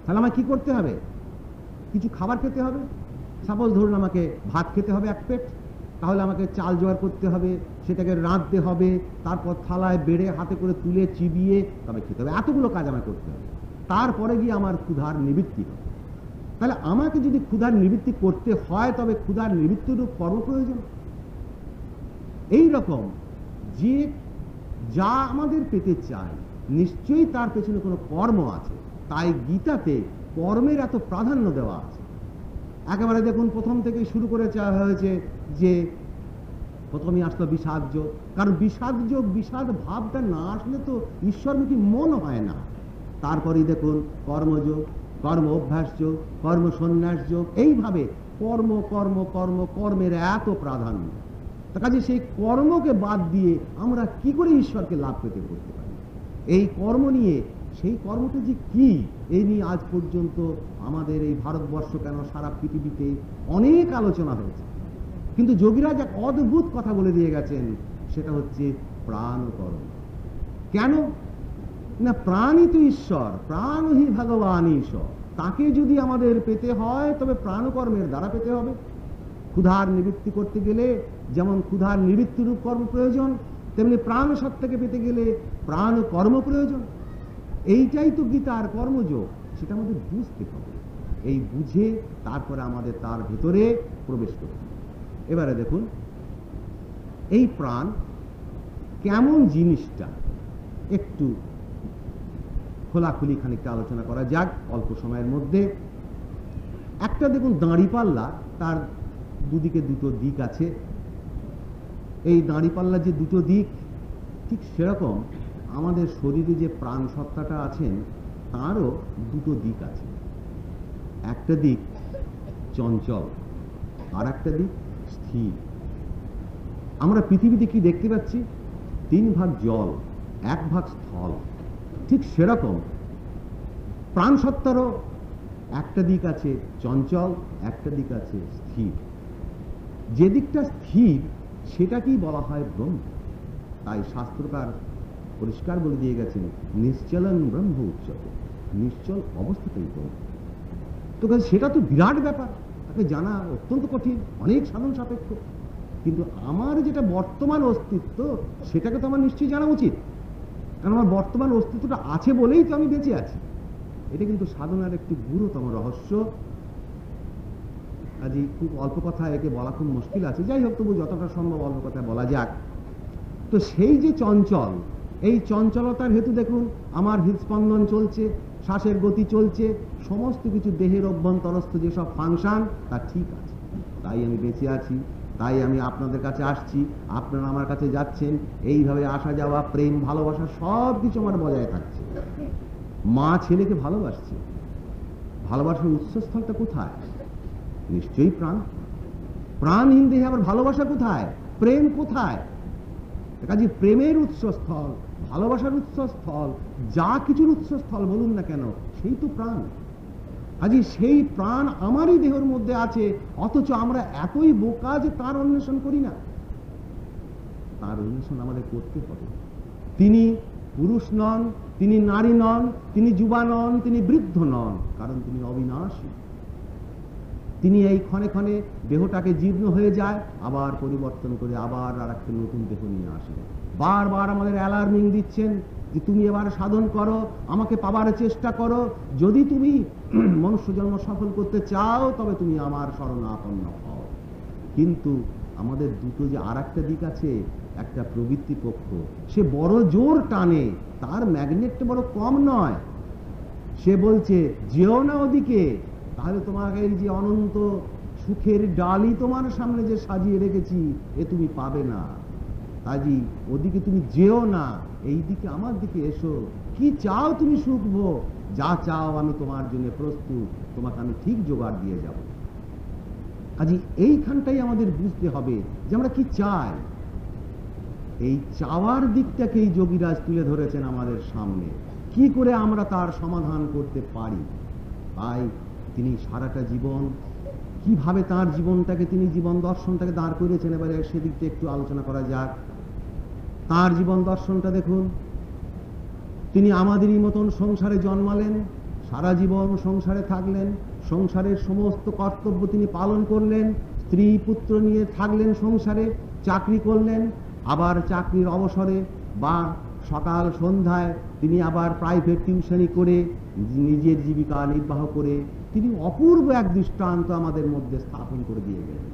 তাহলে আমাকে কি করতে হবে? কিছু খাবার খেতে হবে। সাপোজ ধরুন আমাকে ভাত খেতে হবে 1 পেট, তাহলে আমাকে চাল জোগাড় করতে হবে, সেটাকে রাঁধতে হবে, তারপর থালায় বেড়ে হাতে করে তুলে চিবিয়ে তবে খেতে হবে। এতগুলো কাজ আমাকে করতে হবে, তারপরে গিয়ে আমার ক্ষুধার নিবৃত্তি হবে। তাহলে আমাকে যদি ক্ষুধার নিবৃত্তি করতে হয়, তবে ক্ষুধার নিবৃত্তিরূপ কর্ম প্রয়োজন। এই রকম যে যা আমাদের পেতে চাই নিশ্চয়ই তার পেছনে কোনো কর্ম আছে, তাই গীতাতে কর্মের এত প্রাধান্য দেওয়া আছে। একেবারে দেখুন প্রথম থেকে শুরু করে চাওয়া হয়েছে যে প্রথমে আসলো বিষাদ যোগ, কারণ বিষাদ যোগ, বিষাদ ভাবটা না আসলে তো ঈশ্বরমুখী মন হয় না। তারপরেই দেখুন কর্মযোগ, কর্ম অভ্যাস যোগ, কর্ম সন্ন্যাস যোগ, এইভাবে কর্ম কর্ম কর্ম কর্মের এত প্রাধান্য। কাজে সেই কর্মকে বাদ দিয়ে আমরা কি করে ঈশ্বরকে লাভ পেতে করতে পারি? এই কর্ম নিয়ে, সেই কর্মটা যে কি, এই নিয়ে আজ পর্যন্ত আমাদের এই ভারতবর্ষ কেন সারা পৃথিবীতে অনেক আলোচনা হয়েছে। কিন্তু যোগীরাজ এক অদ্ভুত কথা বলে দিয়ে গেছেন, সেটা হচ্ছে প্রাণকর্ম। কেন না, প্রাণই তো ঈশ্বর, প্রাণহি ভগবান ঈশ্বর। তাকে যদি আমাদের পেতে হয় তবে প্রাণকর্মের দ্বারা পেতে হবে। ক্ষুধার নিবৃত্তি করতে গেলে যেমন ক্ষুধার নিবৃত্তিরূপ কর্ম প্রয়োজন, তেমনি প্রাণ সত্তাকে পেতে গেলে প্রাণ কর্ম প্রয়োজন। এইটাই তো গীতার কর্মযোগ, সেটা আমাদের বুঝতে হবে। এই বুঝে তারপরে আমাদের তার ভিতরে প্রবেশ করতে হবে। এবারে দেখুন এই প্রাণ কেমন জিনিসটা একটু খোলাখুলি খানিকটা আলোচনা করা যাক অল্প সময়ের মধ্যে। একটা দেখুন দাঁড়িপাল্লা, তার দুদিকে দুটো দিক আছে। এই দাঁড়িপাল্লা যে দুটো দিক, ঠিক সেরকম আমাদের শরীরে যে প্রাণ সত্তাটা আছেন তারও দুটো দিক আছে। একটা দিক চঞ্চল, আর একটা দিক স্থির। আমরা পৃথিবীতে কি দেখতে পাচ্ছি? 3 ভাগ জল, 1 ভাগ স্থল। ঠিক সেরকম প্রাণ সত্তারও একটা দিক আছে চঞ্চল, একটা দিক আছে স্থির। যে দিকটা স্থির সেটাকেই বলা হয় ব্রহ্ম। তাই শাস্ত্রকার পরিষ্কার বলে দিয়ে গেছেন, নিশ্চলং ব্রহ্ম উচ্যতে, নিশ্চল অবস্থাতেই ব্রহ্ম। তো সেটা তো বিরাট ব্যাপার, তাকে জানা অত্যন্ত কঠিন, অনেক সাধন সাপেক্ষ। কিন্তু আমার যেটা বর্তমান অস্তিত্ব সেটাকে তো আমার নিশ্চয়ই জানা উচিত, কারণ আমার বর্তমান অস্তিত্বটা আছে বলেই তো আমি বেঁচে আছি। এটা কিন্তু সাধনার একটি গুরুতম রহস্য। কাজে খুব অল্প কথা একে বলা খুব মুশকিল আছে, যাই হোক তবু যতটা সম্ভব অল্প কথা বলা যাক। তো সেই যে চঞ্চল, এই চঞ্চলতার হেতু দেখুন আমার হৃদস্পন্দন চলছে, শ্বাসের গতি চলছে, সমস্ত কিছু দেহের অভ্যন্তরস্থ যেসব ফাংশন তা ঠিক আছে, তাই আমি বেঁচে আছি, তাই আমি আপনাদের কাছে আসছি, আপনারা আমার কাছে যাচ্ছেন। এইভাবে আসা যাওয়া, প্রেম, ভালোবাসা সব কিছু আমার বজায় থাকছে। মা ছেলেকে ভালোবাসছে, ভালোবাসার উৎসস্থলটা কোথায়? নিশ্চয়ই প্রাণ। প্রাণহীন দেহে আবার ভালোবাসা কোথায়? প্রেম কোথায়? কাজে প্রেমের উৎসস্থল, ভালোবাসার উৎসস্থল, যা কিছুর উৎসস্থল বলুন না কেন, সেই তো প্রাণ। কাজে সেই প্রাণ আমারই দেহের মধ্যে আছে, অথচ আমরা এতই বোকা যে তার অন্বেষণ করি না। তার অন্বেষণ আমাদের করতে হবে। তিনি পুরুষ নন, তিনি নারী নন, তিনি যুবা নন, তিনি বৃদ্ধ নন, কারণ তিনি অবিনাশী। তিনি এই ক্ষণে ক্ষণে দেহটাকে জীর্ণ হয়ে যায়, আবার পরিবর্তন করে আবার আর একটা নতুন দেহ নিয়ে আসেন। বারবার আমাদের অ্যালার্মিং দিচ্ছেন যে তুমি এবার সাধন করো, আমাকে পাবার চেষ্টা করো, যদি তুমি মনুষ্য জন্ম সফল করতে চাও তবে তুমি আমার শরণাপন্ন হও। কিন্তু আমাদের দুটো যে আর একটা দিক আছে, একটা প্রবৃত্তি পক্ষ, সে বড় জোর টানে, তার ম্যাগনেটটা বড় কম নয়। সে বলছে যেও না ওদিকে, তাহলে তোমাকে এই যে অনন্ত সুখের ডালি তোমার সামনে যে সাজিয়ে রেখেছি এ তুমি পাবে না। কাজী ওদিকে তুমি যেও না, এই দিকে আমার দিকে এসো। কি চাও তুমি সুখ ভোগ, যা চাও আমি তোমার জন্য প্রস্তুত, তোমাকে আমি ঠিক জোগাড় দিয়ে যাব। কাজী এইখানটাই আমাদের বুঝতে হবে যে আমরা কি চাই। এই চাওয়ার দিকটাকেই যোগীরাজ তুলে ধরেছেন আমাদের সামনে, কি করে আমরা তার সমাধান করতে পারি। তাই তিনি সারাটা জীবন কিভাবে তার জীবনটাকে, তিনি জীবন দর্শনটাকে দাঁড় করিয়েছেন, এবারে সেদিকটা একটু আলোচনা করা যাক। তার জীবন দর্শনটা দেখুন, তিনি আমাদেরই মতন সংসারে জন্মালেন, সারা জীবন সংসারে থাকলেন, সংসারের সমস্ত কর্তব্য তিনি পালন করলেন, স্ত্রী পুত্র নিয়ে থাকলেন সংসারে, চাকরি করলেন, আবার চাকরির অবসরে বা সকাল সন্ধ্যায় তিনি আবার প্রাইভেট টিউশনি করে নিজের জীবিকা নির্বাহ করে তিনি অপূর্ব এক দৃষ্টান্ত আমাদের মধ্যে স্থাপন করে দিয়ে গেলেন।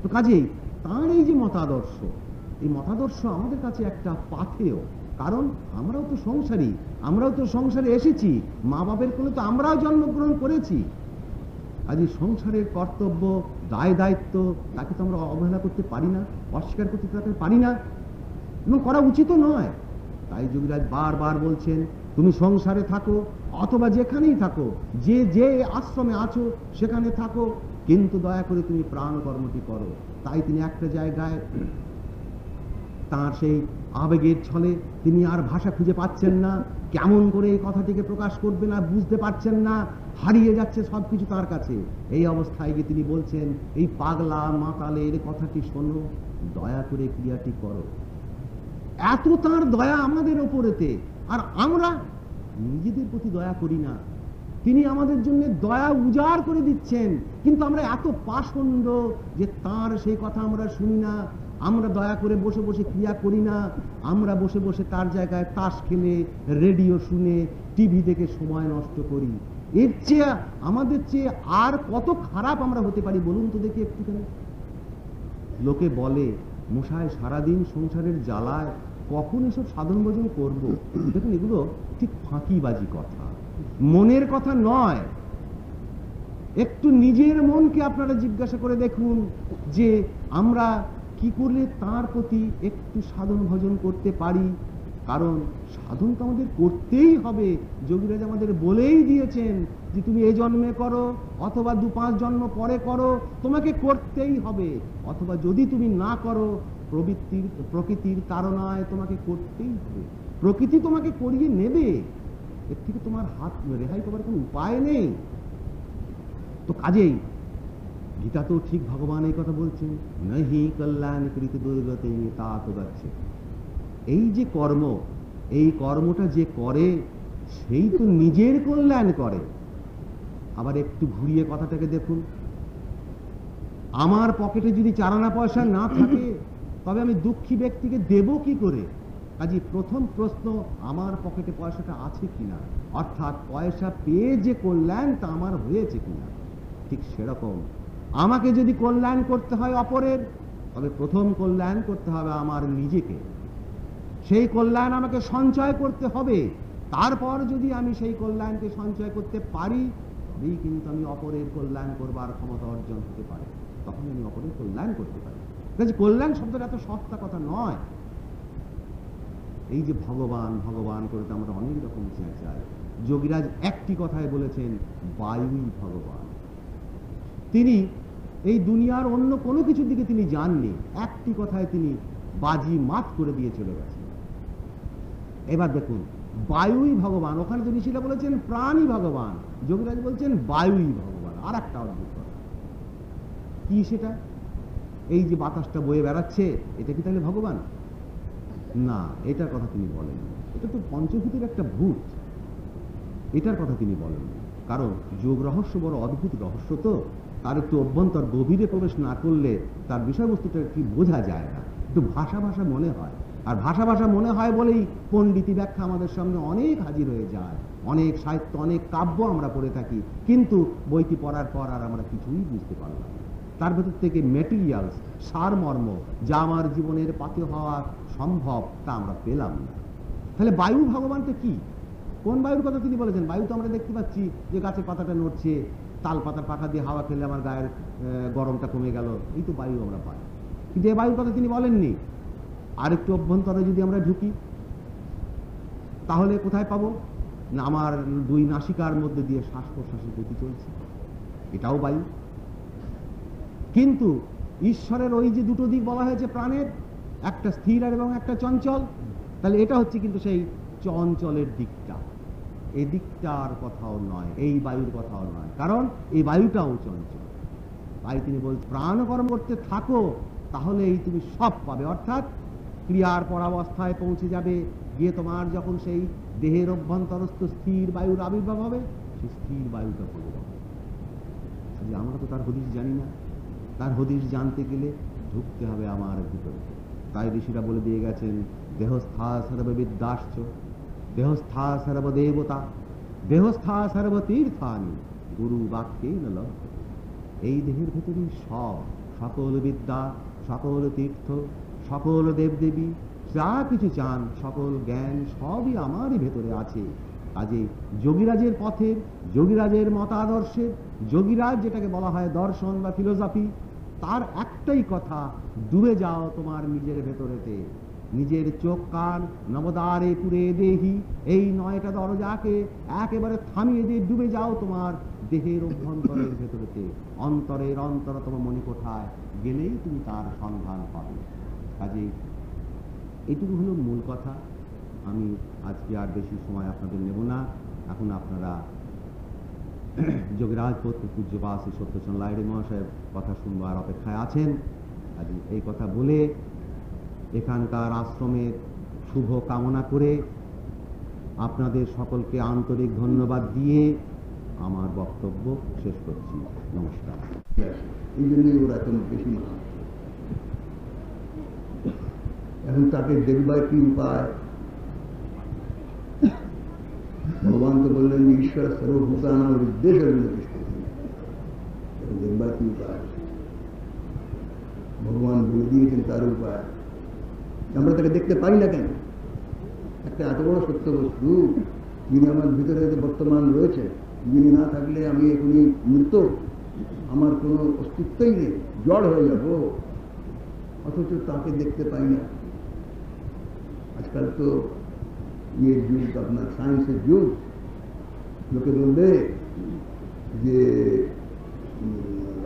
তো কাজেই তাঁর এই যে মতাদর্শ, এই মতাদর্শ আমাদের কাছে একটা পাথেয়, কারণ আমরাও তো সংসারী, আমরাও তো সংসারে এসেছি, মা বাপের কোলে তো আমরাও জন্মগ্রহণ করেছি। আজ এই সংসারের কর্তব্য, দায় দায়িত্ব, তাকে তো আমরা অবহেলা করতে পারি না, অস্বীকার করতে তাকে পারি না, এবং করা উচিত নয়। তাই যোগীরাজ বারবার বলছেন, তুমি সংসারে থাকো অথবা যেখানেই থাকো, যে যে আশ্রমে আছো সেখানে থাকো, কিন্তু দয়া করে তুমি প্রাণ কর্মটি করো। তাই তিনি একটা জায়গায় তার সেই আবেগের ছলে তিনি আর ভাষা খুঁজে পাচ্ছেন না, কেমন করে এই কথাটিকে প্রকাশ করবে না বুঝতে পারছেন না, হারিয়ে যাচ্ছে সবকিছু তার কাছে। এই অবস্থায় গিয়ে তিনি বলছেন, এই পাগলা মাতালের কথাটি শোনো, দয়া করে ক্রিয়াটি করো। এত তার দয়া আমাদের ওপরেতে, আর আমরা নিজেদের প্রতি দয়া করি না। তিনি আমাদের জন্য দয়া উজাড় করে দিচ্ছেন, কিন্তু আমরা এত পাষণ্ড যে তার সেই কথা আমরা শুনি না, আমরা দয়া করে বসে বসে ক্রিয়া করি না, আমরা বসে বসে তার জায়গায় তাস খেলে, রেডিও শুনে, টিভি দেখে সময় নষ্ট করি। এর চেয়ে আমাদের চেয়ে আর কত খারাপ আমরা হতে পারি বলুন তো দেখি একটুখানি। লোকে বলে, মশাই সারাদিন সংসারের জ্বালায় কখন এসব সাধন ভজন করব। দেখুন, এগুলো ঠিক ফাঁকিবাজি কথা, মনের কথা নয়। একটু নিজের মনকে আপনারা জিজ্ঞাসা করে দেখুন যে আমরা কি করলে তার প্রতি একটু সাধন ভজন করতে পারি। কারণ সাধন তো আমাদের করতেই হবে। যোগীরাজ আমাদের বলেই দিয়েছেন যে তুমি এই জন্মে করো অথবা 2-5 জন্ম পরে করো, তোমাকে করতেই হবে। অথবা যদি তুমি না করো, প্রকৃতির তাড়নায় তোমাকে করতেই হবে, প্রকৃতি তোমাকে করিয়ে নেবে, এর থেকে তোমার হাত রেহাই করার কোনো উপায় নেই। তো কাজেই গীতা তো ঠিক ভগবান এই কথা বলছেন, নহি কল্যাণ কৃত দুর্গতি তা তো যাচ্ছে। এই যে কর্ম, এই কর্মটা যে করে সেই তো নিজের কল্যাণ করে। আবার একটু ঘুরিয়ে কথাটাকে দেখুন, আমার পকেটে যদি 4 আনা পয়সা না থাকে তবে আমি দুঃখী ব্যক্তিকে দেব কি করে? কাজে প্রথম প্রশ্ন, আমার পকেটে পয়সাটা আছে কিনা, অর্থাৎ পয়সা পেয়ে যে কল্যাণটা আমার হয়েছে কিনা। ঠিক সেরকম আমাকে যদি কল্যাণ করতে হয় অপরের, তবে প্রথম কল্যাণ করতে হবে আমার নিজেকে। সেই কল্যাণ আমাকে সঞ্চয় করতে হবে। তারপর যদি আমি সেই কল্যাণকে সঞ্চয় করতে পারি, তবেই কিন্তু আমি অপরের কল্যাণ করবার ক্ষমতা অর্জন হতে পারে, তখন আমি অপরের কল্যাণ করতে পারি। কাজে কল্যাণ শব্দটা এত সস্তা কথা নয়। এই যে ভগবান ভগবান করে তো আমরা অনেক রকম চেঁচাই। যোগীরাজ একটি কথাই বলেছেন, বায়ুই ভগবান। তিনি এই দুনিয়ার অন্য কোনো কিছুর দিকে তিনি যাননি, একটি কথায় তিনি বাজি মাত করে দিয়ে চলে গেছেন। এবার দেখুন, বায়ুই ভগবান, ওখানে তো ঋষিরা বলেছেন প্রাণই ভগবান, যোগীরাজ বলছেন বায়ুই ভগবান। আর একটা অদ্ভুত কথা কি সেটা? এই যে বাতাসটা বয়ে বেড়াচ্ছে, এটা কি তাহলে ভগবান? না, এটার কথা তিনি বলেন। এটা তো পঞ্চভূতের একটা ভূত, এটার কথা তিনি বলেন। কারণ যোগ রহস্য বড় অদ্ভুত রহস্য, তো তার একটু অভ্যন্তর গভীরে প্রবেশ না করলে তার বিষয়বস্তুটা কি বোঝা যায় না, একটু ভাষা ভাষা মনে হয়। আর ভাষা ভাষা মনে হয় বলেই পণ্ডিতি ব্যাখ্যা আমাদের সামনে অনেক হাজির হয়ে যায়, অনেক সাহিত্য, অনেক কাব্য আমরা পড়ে থাকি, কিন্তু বইটি পড়ার পর আর আমরা কিছুই বুঝতে পারলাম না। তার ভেতর থেকে ম্যাটেরিয়ালস, সারমর্ম, যা আমার জীবনের পাথেয় হওয়া সম্ভব, তা আমরা পেলাম না। তাহলে বায়ু ভগবানটা কি? কোন বায়ুর কথা তিনি বলেছেন? বায়ু তো আমরা দেখতে পাচ্ছি যে গাছের পাতাটা নড়ছে, তাল পাতার পাখা দিয়ে হাওয়া খেলে আমার গায়ের গরমটা কমে গেল, এই তো বায়ু আমরা পাই। কিন্তু এই বায়ুর কথা তিনি বলেননি। আর একটু অভ্যন্তরে যদি আমরা ঢুকি, তাহলে কোথায় পাবো না? আমার 2 নাসিকার মধ্যে দিয়ে শ্বাস প্রশ্বাসের গতি চলছে, এটাও বায়ু। কিন্তু ঈশ্বরের ওই যে 2টো দিক বলা হয়েছে প্রাণের, একটা স্থির আর এবং একটা চঞ্চল, তাহলে এটা হচ্ছে কিন্তু সেই চঞ্চলের দিকটা। এই দিকটার কথাও নয়, এই বায়ুর কথাও নয়, কারণ এই বায়ুটাও চঞ্চল। তাই তিনি বলছেন প্রাণ কর্ম করতে থাকো, তাহলেই তুমি সব পাবে, অর্থাৎ ক্রিয়ার পরাবস্থায় পৌঁছে যাবে। গিয়ে তোমার যখন সেই দেহের অভ্যন্তরস্থ স্থির বায়ুর আবির্ভাব হবে, সেই স্থির বায়ুটা ভগবান। আমরা তো তার হদিশ জানি না। তার হদিশ জানতে গেলে ঢুকতে হবে আমার ভিতরে। তাই ঋষিরা বলে দিয়ে গেছেন, দেহস্থা সর্ববিদ্যাশ্চ, দেহস্থা সর্বদেবতা, দেহস্থা সর্বতীর্থানি, গুরু বাক্যে ন লভ্যতে। এই দেহের ভেতরেই সকল বিদ্যা, সকল তীর্থ, সকল দেবদেবী যা কিছু চান, সকল জ্ঞান সবই আমারই ভেতরে আছে। কাজে যোগীরাজের পথের, যোগীরাজের মতাদর্শের, যোগীরাজ যেটাকে বলা হয় দর্শন বা ফিলোসফি, তার একটাই কথা, ডুবে যাও তোমার নিজের ভেতরেতে। নিজের চোখ কান নবদ্বারে পুরে দেহি, এই 9টা দরজাকে একেবারে থামিয়ে দিয়ে ডুবে যাও তোমার দেহের অভ্যন্তরের ভেতরেতে। অন্তরের অন্তরতম মণিকোঠায় গেলেই তুমি তার সন্ধান পাবে। কাজে এটুকু হলো মূল কথা। আমি আজকে আর বেশি সময় আপনাদের নেব না। এখন আপনারা যোগীরাজ পৌত্র পূজ্যপাদ শ্রী সত্যচন্দ্র লাহিড়ী মহাশয়ের কথা শুনবার অপেক্ষায় আছেন। আজ এই কথা বলে এখানকার আশ্রমের শুভ কামনা করে আপনাদের সকলকে আন্তরিক ধন্যবাদ দিয়ে আমার বক্তব্য শেষ করছি। নমস্কার। এই জন্যই ওরা এত বেশি মান। এখন তাকে দেখবার কি উপায়? ভগবান তো বললেন যে ঈশ্বর সর্বভূতানাং হৃদয়ে তিষ্ঠতি। দেখবার কি উপায়? ভগবান বলে দিয়েছেন তার উপায়। আমরা তাকে দেখতে পাই না কেন? একটা এত বড় সত্য বস্তু, যিনি আমার ভিতরে বর্তমান রয়েছে, যিনি না থাকলে আমি এখনই মৃত, আমার কোনো অস্তিত্বই নেই, জড় হয়ে যাব, অথচ তাকে দেখতে পাই না। আজকাল তো ইয়ের যুগ, আপনার সায়েন্সের যুগ। লোকে বলবে যে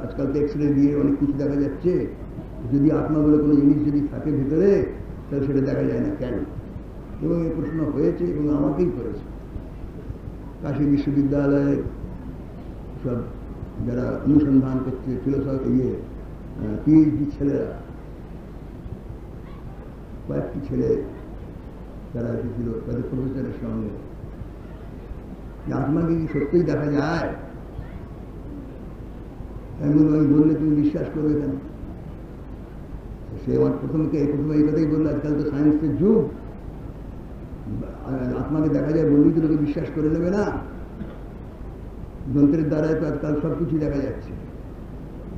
আজকাল তো এক্স রে দিয়ে অনেক কিছু দেখা যাচ্ছে, যদি আত্মা বলে কোনো জিনিস যদি থাকে ভিতরে, তাহলে সেটা দেখা যায় না কেন? এবং এই প্রশ্ন হয়েছে এবং আমাকেই করেছে। কাশী বিশ্ববিদ্যালয়ের সব যারা অনুসন্ধান করছে, ফিলোসফি পিএইচডি ছেলেরা, কয়েকটি ছেলে যারা এসেছিল তাদের প্রফেসরের সঙ্গে, আত্মাকে কি সত্যিই দেখা যায়? আমি বললে তুমি বিশ্বাস করবে কেন? সে আমার প্রথমে এই কথাই বললো, আজকাল তো সায়েন্সের যুগ, আত্মাকে দেখা যায় বললেই তো লোকে বিশ্বাস করে নেবে না। যন্ত্রের দ্বারাই তো আজকাল সব কিছু দেখা যাচ্ছে।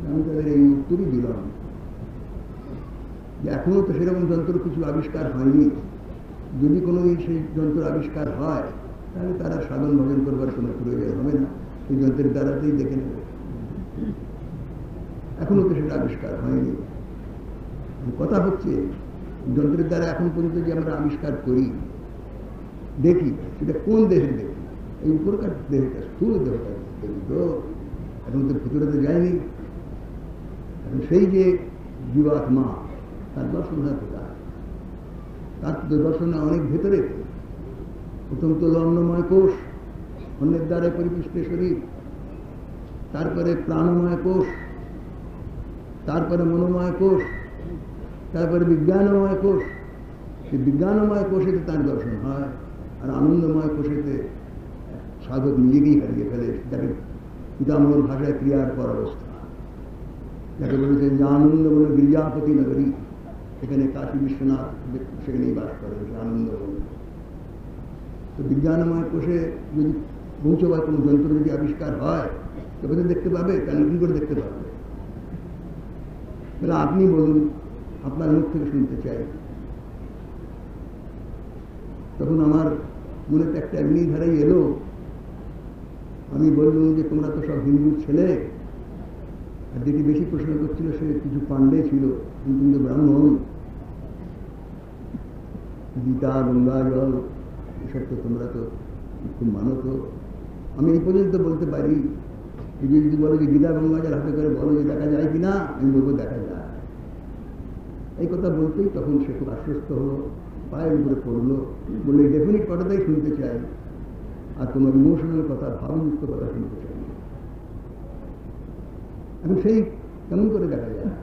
আমি তাদের এই উত্তরই দিলাম যে এখনো তো সেরকম যন্ত্র কিছু আবিষ্কার হয়নি। যদি কোনোদিন সেই যন্ত্র আবিষ্কার হয়, তাহলে তারা সাধন ভজন করবার কোনো প্রয়োজন হবে না, এই যন্ত্রের দ্বারাতেই দেখে নেবে। এখনো তো সেটা আবিষ্কার হয়নি। কথা হচ্ছে যন্ত্রের দ্বারা এখন পর্যন্ত যে আমরা আবিষ্কার করি, দেখি, সেটা কোন দেহের দেখি? এই উপরকার দেহটা, স্থূল দেহটা দেখি তো, এখন তো ভিতরে তো যায়নি। এখন সেই যে জীবাত্মা, তার দর্শন হয় কোথায়? তার দর্শনে অনেক ভেতরে। প্রথম তো অন্নময় কোষ, অন্যের দ্বারা পরিপুষ্ট শরীর, তারপরে প্রাণময় কোষ, তারপরে মনোময় কোষ, তারপরে বিজ্ঞানময় কোষ। সেই বিজ্ঞানময় কোষেতে তার দর্শন হয়। আর আনন্দময় কোষেতে সাধক নিজেকেই হারিয়ে ফেলে, যাকে পিতামহর ভাষায় ক্রিয়ার পর অবস্থা, যাকে বলেছেন যে আনন্দ বলে গিরিজাপতি নগরী। সেখানে কাশী বিশ্বনাথ সেখানেই বাস করেন, সে আনন্দ বলে। তো বিজ্ঞানময় কোষে যদি পৌঁছবার কোনো যন্ত্র যদি আবিষ্কার হয়, তবে তো দেখতে পাবে, কেন কি করে দেখতে পাবে? তাহলে আপনি বলুন, আপনার মুখ থেকে শুনতে চাই। তখন আমার মনে তো একটা এমনি ধারাই এলো। আমি বললুম যে তোমরা তো সব হিন্দুর ছেলে। আর যেটি বেশি প্রশ্ন করছিল সে কিছু পাণ্ডে ছিল, কিন্তু তুমি তো ব্রাহ্মণ। গীতা, গঙ্গা জল, এসব তো তোমরা তো খুব মানো। তো আমি এই পর্যন্ত বলতে পারি, যদি বলো যে গীতা গঙ্গা জল হাতে করে বলো যে দেখা যায় কিনা, আমি বলবো দেখা যায়। এই কথা বলতেই তখন সে খুব আশ্বস্ত হলো, পায়ের উপরে পড়লো, বললে ডেফিনিট কথাটাই শুনতে চাই, আর তোমার ইমোশনাল কথা, ভাবযুক্ত কথা শুনতে চাই। এখন সেই কেমন করে দেখা যায়?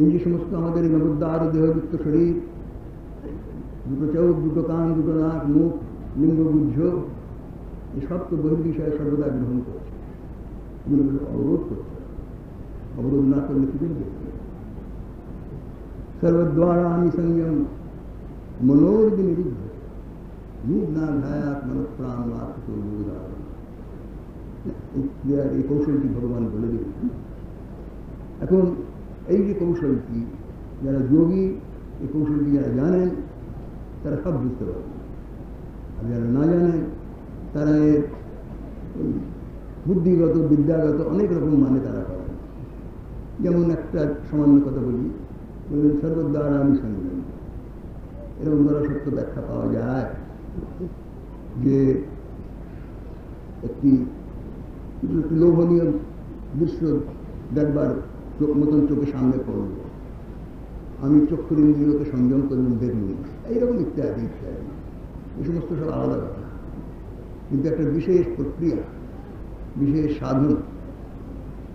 এই যে সমস্ত আমাদের নবদ্বার দেহযুক্ত শরীর, দুটো চোখ, দুটো কান, দুটো নাক, মুখ, লিঙ্গ, গুহ্য, এসব তো বহির্বিষয়ে সর্বদা গ্রহণ করছে, অবরোধ করছে। অবরোধ না করলে কি করে দেখবে? सर्वद्वाराणि संयम मनोर्धि निरुद्ध निघ्नाध्यायात मनप्राणवात तो এই কৌশলটি ভগবান বলে দিলেন। এখন এই যে কৌশলটি, যারা যোগী এই কৌশলটি যারা জানেন তারা সব বুঝতে পারবেন, আর যারা না জানেন তারা এর বুদ্ধিগত বিদ্যাগত অনেক রকম মানে তারা পাবেন। যেমন একটা সামান্য কথা বলি, বললেন সর্বদ্বারা আমি সংযম, এরকম দ্বারা সত্য ব্যাখ্যা পাওয়া যায় যে একটি লোভনীয় দৃশ্য দেখবার মতন চোখের সামনে পড়ল, আমি চক্ষুর ইন্দ্রিয়কে সংযম করলাম, দেখলুম, এইরকম ইত্যাদি ইত্যাদি। এই সমস্ত সব আলাদা কথা, কিন্তু একটা বিশেষ প্রক্রিয়া, বিশেষ সাধন।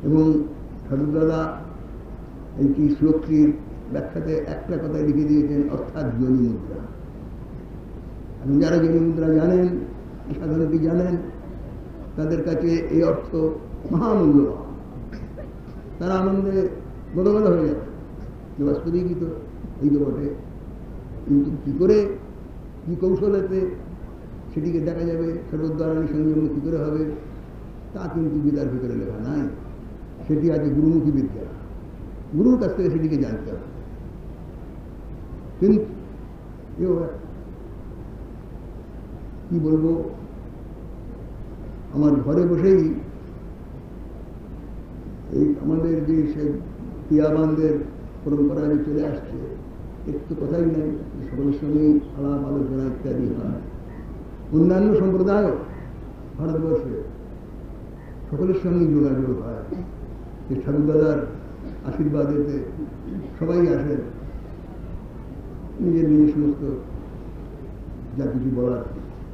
এবং ঠাকুরদাদা এইটি শ্লোকটির ব্যাখ্যাতে একটা কথায় লিখে দিয়েছেন, অর্থাৎ যোনি মুদ্রা। এবং যারা যোনি মুদ্রা জানেন, সাধনটি জানেন, তাদের কাছে এই অর্থ মহামূল্যবান। তারা আনন্দে গদগদ হয়ে যায় যে বাস্তবিক তো এই তো বটে, কিন্তু কী করে, কী কৌশলেতে সেটিকে দেখা যাবে, সর্বদ্বারানি সংযম কী করে হবে, তা কিন্তু গীতার ভিতরে লেখা নাই। সেটি আছে গুরুমুখী বিদ্যা, গুরুর কাছ থেকে সেটিকে জানতে হবে। কিন্তু কি বলবো, আমার ঘরে বসেই এই আমাদের যে সে ক্রিয়াবানদের পরম্পরা যে চলে আসছে, এর তো কথাই নেই, সকলের সঙ্গেই আলাপ আলোচনা ইত্যাদি হয়। অন্যান্য সম্প্রদায়ও ভারতবর্ষে সকলের সঙ্গেই যোগাযোগ হয়। এই ঠাকুরদাদার আশীর্বাদেতে সবাই আসেন, নিজের নিজের সমস্ত যা কিছু বলার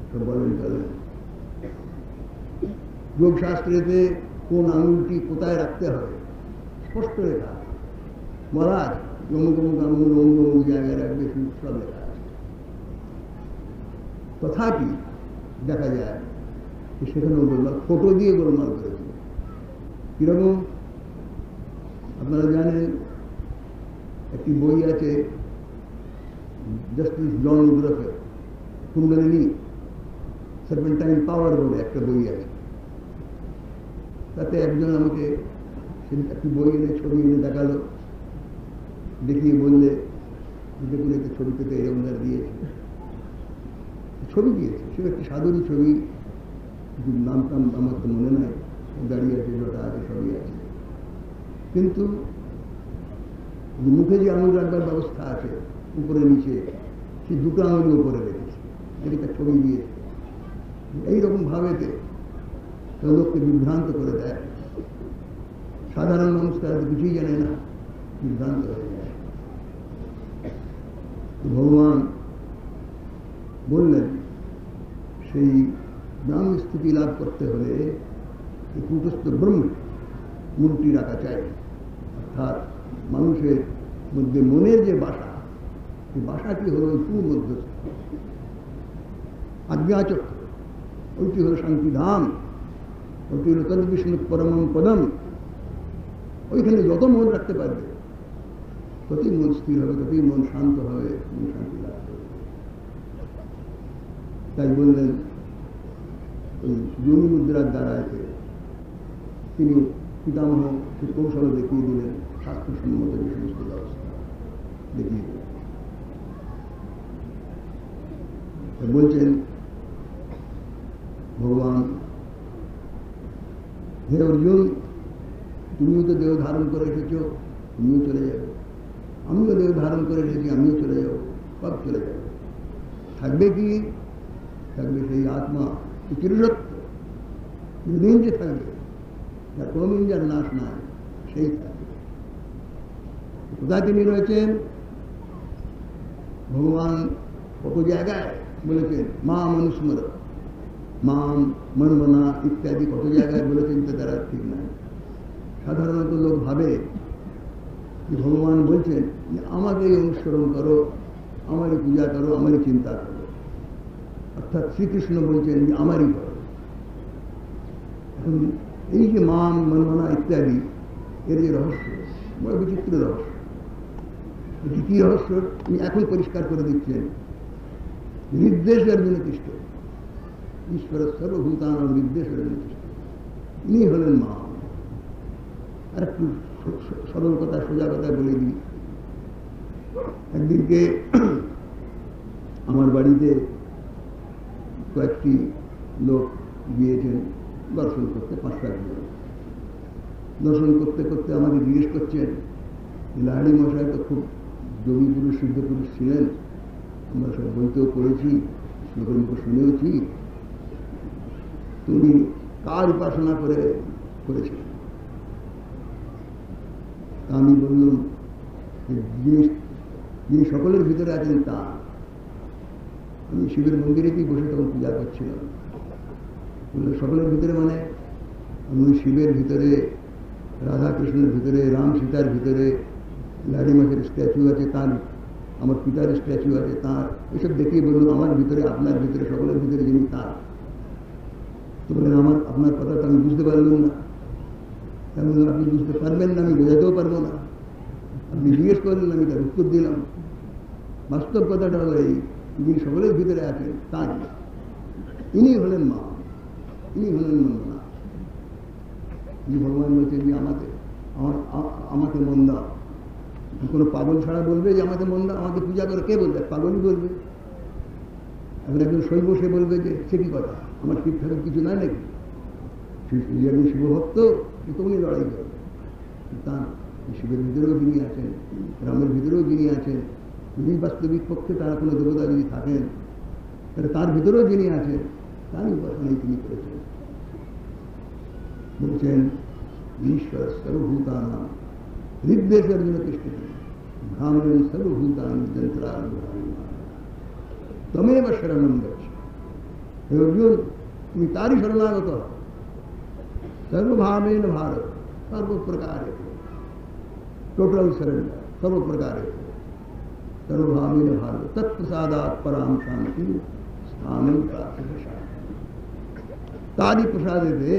সব বলেন চলেন। যোগশাস্ত্রেতে কোন আঙুলটি কোথায় রাখতে হবে স্পষ্ট লেখা বলা আছে, অমুক অমুক আঙুল অমুক অমুক জায়গায় রাখবে, সব লেখা আছে। তথাপি দেখা যায় যে সেখানেও গোলমাল, ফটো দিয়ে গোলমাল করেছিল। কিরকম আপনারা জানেন, একটি বই আছে জাস্টিস জন উড্রফের, কুণ্ডলিনী সার্পেন্টাইন পাওয়ার বলে একটা বই আছে। তাতে একজন আমাকে একটি বই এনে ছবি এনে দেখালো, দেখিয়ে বললে দেখুন এতে ছবিতে তো এরকম দিয়েছে, ছবি দিয়েছে, সে একটি সাধুরই ছবি, নাম টাম আমার তো মনে নাই, দাঁড়িয়ে আছে, জটা আছে, সবই আছে। কিন্তু মুখে যে আঙুল রাখবার ব্যবস্থা আছে উপরে নিচে, সে দুটো আঙুল উপরে রেখেছে, একটা ছবি দিয়েছে। এইরকম ভাবেতে লোককে বিভ্রান্ত করে দেয়। সাধারণ মানুষ তারা তো কিছুই জানে না, বিভ্রান্ত হয়ে যায়। ভগবান বললেন সেই ব্রহ্ম স্থিতি লাভ করতে হলে কূটস্থ ব্রহ্ম মূর্তি রাখা চাই। অর্থাৎ মানুষের মধ্যে মনের যে বাসা, সেই বাসাটি হল সুমধ্যস্থ আজ্ঞাচক্র, ওইটি হল শান্তিধাম, ওইটি হল তদ্বিষ্ণু পরমম পদম। ওইখানে যত মন রাখতে পারবে ততই মন স্থির হবে, ততই মন শান্ত হবে, মন শান্তি লাভ করবে। তাই বললেন ওই যোনি মুদ্রার দ্বারা তিনি পিতামহ সে কৌশল দেখিয়ে দিলেন, শাস্ত্রসম্মত যে সমস্ত ব্যবস্থা দেখিয়ে দিলেন। বলছেন ভগবান, হে অর্জুন, তুমিও তো দেহ ধারণ করে এসেছ, তুমিও চলে যাবে, আমিও দেহ ধারণ করে এসেছি, আমিও চলে যাব, সব চলে যাবে। থাকবে কি? থাকবে সেই আত্মা, চিরসত্য, যেদিন যে থাকবে, যার কোনোদিন যার নাশ নাই, সেই থাকবে। কোথায় তিনি রয়েছেন? ভগবান কত জায়গায় বলেছেন মা মনুস্মর, মাম মনমনা ইত্যাদি কত জায়গায় বলেছেন, তো তারা ঠিক নাই। সাধারণত লোক ভাবে যে ভগবান বলছেন যে আমাকেই অনুসরণ করো, আমারই পূজা করো, আমারই চিন্তা করো। অর্থাৎ শ্রীকৃষ্ণ বলছেন যে আমারই করো। এখন এই যে মাম মনমনা ইত্যাদি, এর যে রহস্য, বড় বিচিত্র রহস্য। এটি কি রহস্য তিনি এখন পরিষ্কার করে দিচ্ছেন। নির্দেশ অর্জুন কৃষ্ণ, ঈশ্বর সর্বভূতান নির্দেশ অর্জুন কৃষ্ণ, ইনি হলেন মা। আর একটু সরল কথা, সোজা কথা বলে দিই। একদিনকে আমার বাড়িতে কয়েকটি লোক গিয়েছেন দর্শন করতে, 5-7 জন দর্শন করতে করতে আমাকে জিজ্ঞেস করছেন, লাহিড়ী মশাই তো খুব যোগী পুরুষ, সিদ্ধ পুরুষ ছিলেন, আমরা সব বইতেও পড়েছি, লোকের মুখে শুনেওছি, তুমি কার উপাসনা করেছিলেন? আমি বললাম যে যিনি সকলের ভিতরে আছেন তা। আমি শিবের মন্দিরেতেই বসে তখন পূজা করছিলাম। সকলের ভিতরে মানে আমি শিবের ভিতরে, রাধা কৃষ্ণের ভিতরে, রাম সীতার ভিতরে, লাহিড়ী মাছের স্ট্যাচু আছে তার, আমার পিতার স্ট্যাচু আছে তার, এসব দেখিয়ে বললাম আমার ভিতরে, আপনার ভিতরে, সকলের ভিতরে যিনি তার। তো বললেন আপনার কথা তো আমি বুঝতে পারলাম না। আমি বললাম আপনি বুঝতে পারবেন না, আমি বোঝাতেও পারবো না। আপনি জিজ্ঞেস করলেন, আমি তার উত্তর দিলাম। বাস্তব কথাটা হলো এই, যিনি সকলের ভিতরে আছেন তার, ইনি হলেন মা, ইনি হলেন মন্দনা। যিনি ভগবান বলছেন যে আমাকে মন দাও। কোনো পাগল ছাড়া বলবে যে আমাকে মন দাও, আমাকে পূজা করে? কে বলবে? পাগলই বলবে। এখন একজন শৈব সে বলবে যে সে কি কথা, আমার শিব ঠাকুর কিছু নাই নাকি? একজন শিবভক্ত তখনই লড়াই করবে। তা শিবের ভিতরেও যিনি আছেন, রামের ভিতরেও যিনি আছেন, যদি বাস্তবিক পক্ষে তারা কোনো দেবতা যদি থাকেন, তাহলে তার ভিতরেও যিনি আছেন তারই উপাসনাই তিনি করেছেন। বলছেন ঈশ্বর সর্বভূতানাম হৃদয় অর্জুন কৃষ্ণ ভ্রামেন সর্বভূতানি যন্ত্রাণ তমেব শরণম গচ্ছ। হে অর্জুন, তুমি তারই শরণাগত হও। सर्वभावेन भारत, सर्व प्रकार टोटल सरेंडर, सर्व प्रकार सर्वभावेन भारत तत्प्रसादात पराम शांति स्थान प्राप्त। तारी प्रसादे दे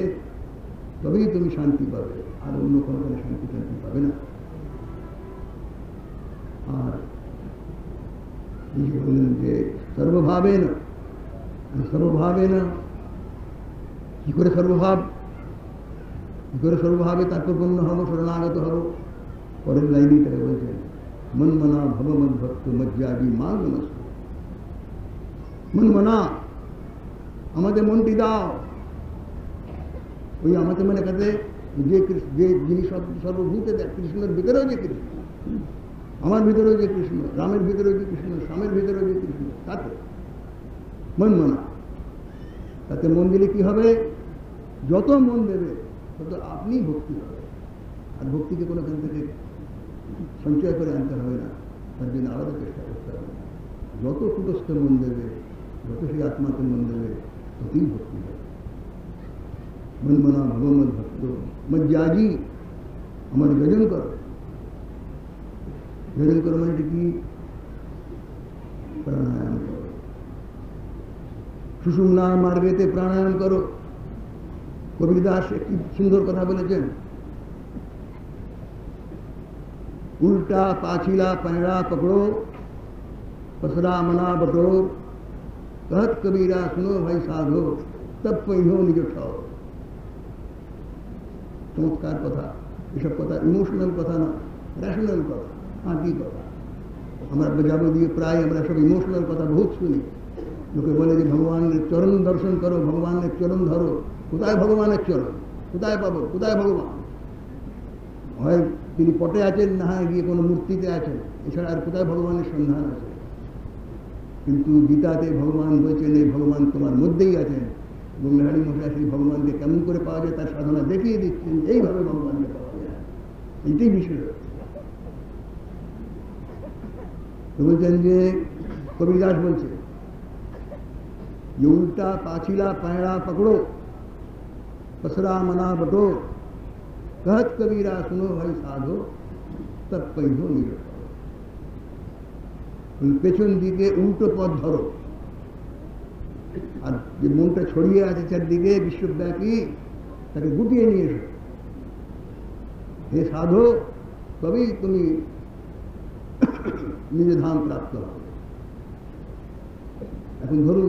तभी तुम शांति पावे, और अन्य कोनो शांति पावे ना। और বললেন যে সর্বভাবেন, সর্বভাবেন কি করে সর্বভাব, কি করে সর্বভাবে তাৎপর্যপূর্ণ হব, শরণাগত হব? পরের লাইনই তাকে বলছেন মন মনা ভবমদ ভক্ত মজ্জাদি মার্গ নষ্ট। মন মনা, আমাদের মনটি দাও। ওই আমাদের মনে কাছে যে যিনি সর্বভূতে দেয়, কৃষ্ণের ভিতরেও যে কৃষ্ণ, আমার ভিতরেও যে কৃষ্ণ, রামের ভিতরেও যে কৃষ্ণ, শ্যামের ভিতরেও যে কৃষ্ণ, তাতে মন মনা। তাতে মন দিলে কি হবে? যত মন দেবে তত আপনি ভক্তি হবে। আর ভক্তিকে কোনোখান থেকে সঞ্চয় করে আনতে হবে না, তার জন্য আলাদা চেষ্টা করতে হবে না। যত কুটস্থ মন দেবে, যত সেই আত্মাকে মন দেবে, ততই ভক্তি হবে। মন মনা ভগবত ভক্ত মজ্জাজি, আমার ভজন করো। ভজন করো মানে কি? প্রাণায়াম করো। সুষুম্না মার্গেতে প্রাণায়াম করো। কবিরদাস একটি সুন্দর কথা বলেছেন, उल्टा पाछीला पैरा पकड़ो, पसरा मना बटोर, कहत कबीरा सुनो भाई साधो, तब पहियो निज ठाओ। चमत्कार कथा, एसब कथा इमोशनल कथा ना, रैशनल कथा, आँटी कथा। हमारा जाबतीय प्राय আমরা सब इमोशनल कथा बहुत শুনি। লোকে বলে যে ভগবানের চরণ দর্শন করো, ভগবানের চরণ ধরো। কোথায় ভগবানের চরণ? কোথায় পাবো? কোথায় ভগবান? হয় তিনি পটে আছেন, না হয় গিয়ে কোনো মূর্তিতে আছেন, এছাড়া আর কোথায় ভগবানের সন্ধান আছে? কিন্তু গীতাতে ভগবান বলছেন এই ভগবান তোমার মধ্যেই আছেন। এবং লাহিড়ী মশাই সেই ভগবানকে কেমন করে পাওয়া যায় তার সাধনা দেখিয়ে দিচ্ছেন, এইভাবে ভগবানকে পাওয়া যায়। এইটাই বিষয়। বলছেন যে কবিরদাস বলছে যে উল্টা পাছিলা पैड़ा पकड़ो, पसरा मना बटो, कहत कबीरा सुनो भाई साधो, तब पहियो निज ठाओ। পেছন দিকে উল্টো পথ ধরো। আর যে মনটা ছড়িয়ে আছে চারদিকে বিশ্বব্যাপী, তাকে গুটিয়ে নিয়ে এসো। হে সাধো, তবেই তুমি নিজ ধাম প্রাপ্ত হবে। এখন ধরুন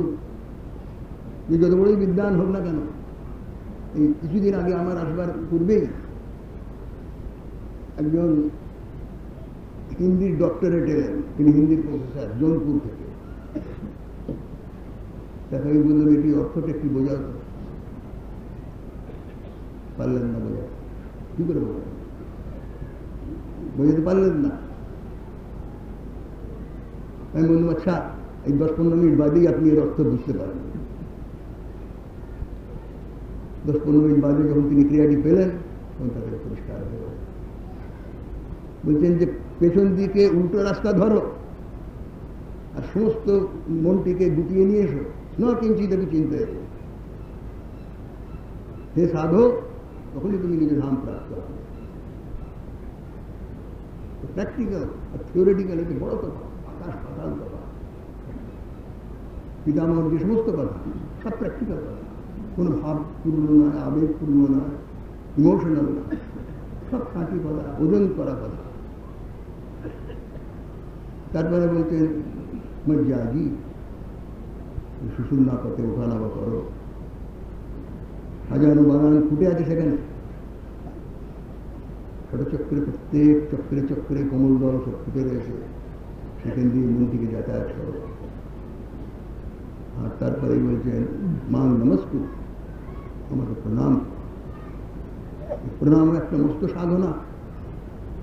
যে যত বড়ই বিদ্বান হোক না কেন, এই কিছুদিন আগে আমার আসবার পূর্বেই একজন হিন্দির ডক্টরেট এলেন, তিনি হিন্দির প্রফেসর জোনপুর থেকে। তাকে আমি বললাম এটি অর্থটা একটু বোঝাও তো, পারলেন না বোঝা। কি করে বোঝাতে পারলেন না? আমি বললাম আচ্ছা এই 10-15 মিনিট বাদেই আপনি এর অর্থ বুঝতে পারবেন। 10-15 মিনিট বাদে যখন তিনি ক্রিয়াটি পেলেন তখন তাদের পরিষ্কার হয়ে গেল। বলছেন যে পেছন দিকে উল্টো রাস্তা ধরো আর সমস্ত মনটিকে গুটিয়ে নিয়ে এসো, না কিঞ্চিত আমি চিন্তা এসো, হে সাধক, তখনই তুমি নিজের ধাম প্রাপ্ত হবে। প্র্যাকটিক্যাল আর থিওরিটিক্যাল এটি বড় কথা, আকাশ পাতাল কথা। পিতামহর যে সমস্ত কথা সব প্র্যাকটিক্যাল কথা, কোনো ভাবপূর্ণ নয়, আবেগপূর্ণ নয়, ইমোশনাল নয়, সব খাঁটি কথা, ওজন করা কথা। তারপরে বলছেন মজ্জাজি সুষুম্না পথে ওঠা নামা করো। হাজারো বাগান ফুটে আছে সেখানে, ছোট চক্রে প্রত্যেক চক্রে চক্রে কমল দল সব ফুটে রয়েছে, সেখান দিয়ে মনটিকে যাতায়াত করো। আর তারপরে বলছেন মান নমস্কু, আমাকে প্রণাম। প্রণাম একটা মস্ত সাধনা,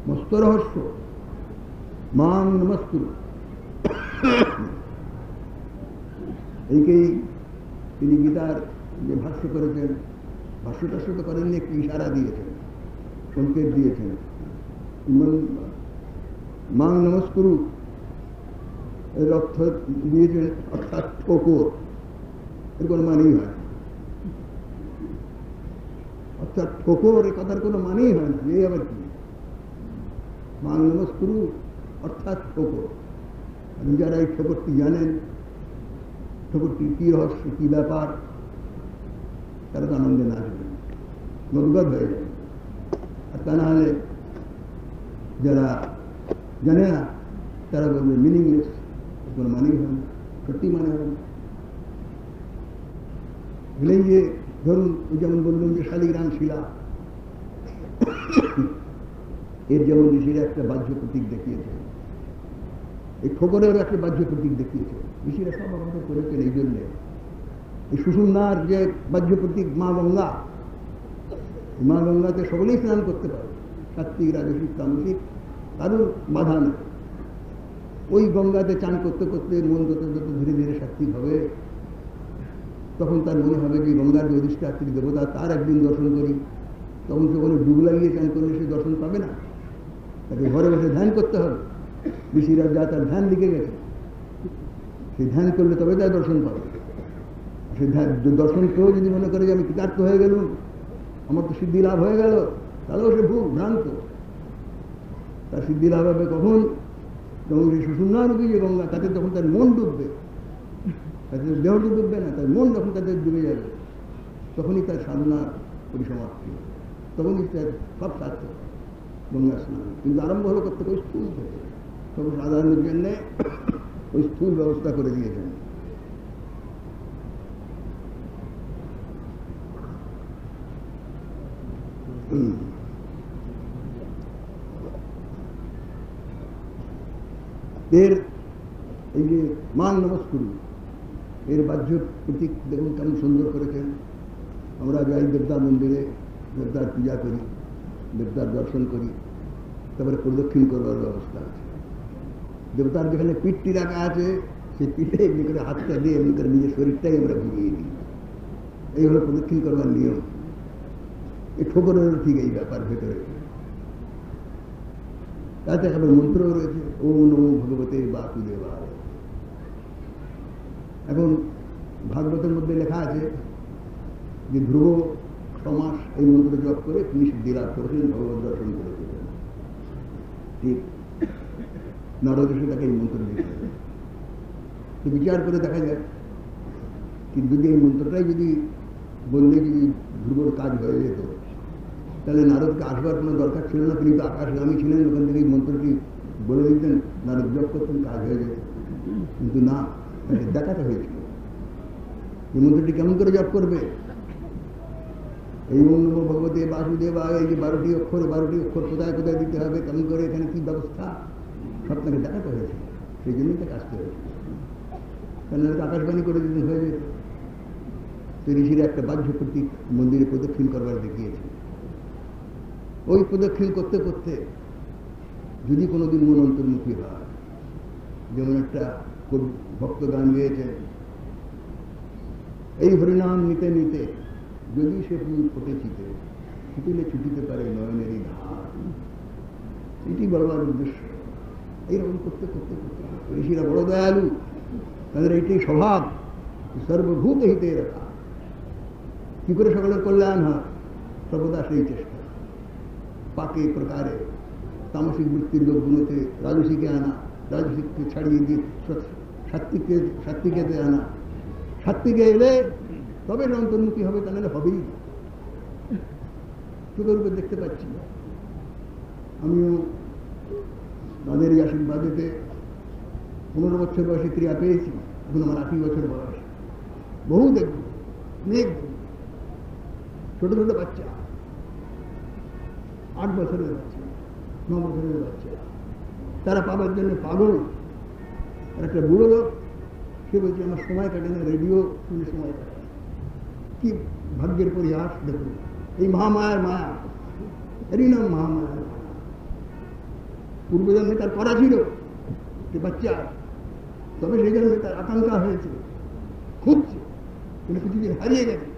মস্ত রহস্য। মান নমস্কু, এইকেই তিনি গীতার যে ভাষ্য করেছেন, ভাষ্য টাষ্য তো করেননি, একটি ইশারা দিয়েছেন, সংকেত দিয়েছেন। মান নমস্কুরু এর অর্থ দিয়েছেন অর্থাৎ ঠোকর, এর কোনো মানেই হয় না। অর্থাৎ ঠোকর এ কথার কোনো মানেই হয় না, এই আবার কি? মান নমস্কুরু অর্থাৎ ঠোকর। যারা এই ঠোকরটি জানেন, ঠোকরটি কী রহস্য, কী ব্যাপার, তারা তো আনন্দে নাচবেন, গদগদ হয়ে যাবে। আর তা না হলে যারা জানে না তারা বলবে মিনিংলেস, কোনো মানেই হয় না, সত্যি মানে হয় না। বলেন যে ধরুন যেমন বললাম যে শালিগ্রাম শিলা, এর যেমন ঋষিরা একটা বাহ্য প্রতীক দেখিয়েছে, এই ঠোকরেরও একটা বাহ্য প্রতীক দেখিয়েছে। ঋষিরা সব আমাদের করেছেন এই জন্যে। এই সুষুম্নার যে বাহ্য প্রতীক মা গঙ্গা, মা গঙ্গাতে সকলেই স্নান করতে পারে, সাত্বিক রাজসিক তামসিক কারোর বাধা নেই। ওই গঙ্গাতে চান করতে করতে মন যত যত ধীরে ধীরে সাত্বিক হবে, তখন তার মনে হবে যে গঙ্গার যে অধিষ্ঠাত্রী দেবতা তার একদিন দর্শন করি। তখন সে কোনো ডুব লাগিয়ে চান করলে সে দর্শন পাবে না, তাকে ঘরে বসে ধ্যান করতে হবে। ঋষিরা যা তার ধ্যান লিখে গেছে, সেই ধ্যান করলে তবে তার দর্শন পাবে। সেই দর্শন পেয়েও যদি মনে করে যে আমি কৃতার্থ হয়ে গেলুম, আমার তো সিদ্ধি লাভ হয়ে গেল, তাহলেও সে ভ্রান্ত। তার সিদ্ধি লাভ হবে কখন? যখন সেই সুষুম্নারূপী যে গঙ্গা, তাতে যখন তার মন ডুববে, তাতে দেহটি ডুববে না, তার মন যখন তাদের ডুবে যাবে, তখনই তার সাধনার পরিসমাপ্তি, তখনই তার সব সার্থক গঙ্গা স্নান। কিন্তু আরম্ভ হলো করতে ওই স্থূল থেকে, তখন সাধারণের জন্যে ওই স্থূল ব্যবস্থা করে দিয়েছেন। এর এই যে মান নমস্কুরু, এর বাহ্য প্রতীক দেখুন কেমন সুন্দর করেছেন। আমরা যাই দেবতা মন্দিরে, দেবতার পূজা করি, দেবতার দর্শন করি, তারপরে প্রদক্ষিণ করবার ব্যবস্থা আছে। দেবতার যেখানে পিঠটি রাখা আছে, সেই পিঠে এমনি করে হাতটা দিয়ে এমনি করে নিজের শরীরটাই আমরা ঘুরিয়ে দিই। এই হলো প্রদক্ষিণ করবার নিয়ম। এই ঠোকরেরও ঠিক এই ব্যাপার ভেতরে। তাতে আবার মন্ত্রও রয়েছে, ওম নমো ভগবতে বাসুদেবায়। এখন ভাগবতের মধ্যে লেখা আছে যে ধ্রুব সমাস এই মন্ত্র জপ করে তিনি সিদ্ধি লাভ করেছিলেন, ভগবত দর্শন করেছিলেন। ঠিক নারদ এসে তাকে এই মন্ত্র দিয়েছিলেন। তো বিচার করে দেখা যায় কিন্তু যদি এই মন্ত্রটাই যদি বললে যদি ধ্রুবর কাজ হয়ে যেত, তাহলে নারদকে আসবার কোনো দরকার ছিল না। তিনি তো আকাশগামী ছিলেন, ওখান থেকে এই মন্ত্রটি বলে দিতেন, নারদ জপ করতেন, কাজ হয়ে যেত। কিন্তু না, তাকে দেখাতে হয়েছিল এই মন্ত্রটি কেমন করে জপ করবে। এই ওম নমো ভগবতে বাসুদেবায়, এই যে 12টি অক্ষর, 12টি অক্ষর কোথায় কোথায় দিতে হবে, কেমন করে, এখানে কি ব্যবস্থা, স্বপ্নকে দেখাতে হয়েছে, সেই জন্যই তাকে আসতে হয়েছে। কেন আকাশবাণী করে দিতে হয়ে যেত। তো ঋষিরা একটা বাহ্য প্রতীক মন্দিরে প্রদক্ষিণ করবার দেখিয়েছে। ওই প্রদক্ষিণ করতে করতে যদি কোনোদিন মন অন্তর্মুখী হয়, যেমন একটা ভক্ত গান গেয়েছেন, এই হরিনাম নিতে নিতে যদি সে ফুল ফুটেছিতে, ফুটিলে ছুটিতে পারে নয়নেরই ধার। এটি বলবার উদ্দেশ্য। এইরকম করতে করতে করতে ঋষিরা বড় দয়ালু, তাদের এইটাই স্বভাব, সর্বভূত হিতে রাখা। কি করে সকলের কল্যাণ হয়, সর্বদা সেই চেষ্টা। পাকে প্রকারে তামসিক বৃত্তির লোকগুলোতে রাজসিকে আনা, রাজসিককে ছাড়িয়ে দিয়ে সাত্বিকেতে আনা। সাত্বিকে এলে তবে অন্তর্মুখী হবে, তা নাহলে হবেই না। চোখের উপর দেখতে পাচ্ছি। আমিও তাদের এই আশীর্বাদেতে 15 বছর বয়সে ক্রিয়া পেয়েছি, এখন আমার 8 বছর বয়স। বহু দেখব, অনেক ছোট ছোট বাচ্চা, 8 বছরের বাচ্চা, 9 বছরের বাচ্চা, তারা পাবার জন্য পাগল। আর একটা বুড়ো লোক, সে বলছে আমার সময় কাটে না, রেডিও শুনে সময় কাটে। কি ভাগ্যের পরিহাস দেখুন, এই মহামায়ার মায়া, এরই নাম মহামায়ার মায়া। পূর্বজন্মে তার করা ছিল সে বাচ্চা, তবে সেই জন্মে তার আকাঙ্ক্ষা হয়েছে, খুঁজছে, কিন্তু কিছু দিন হারিয়ে গেছে,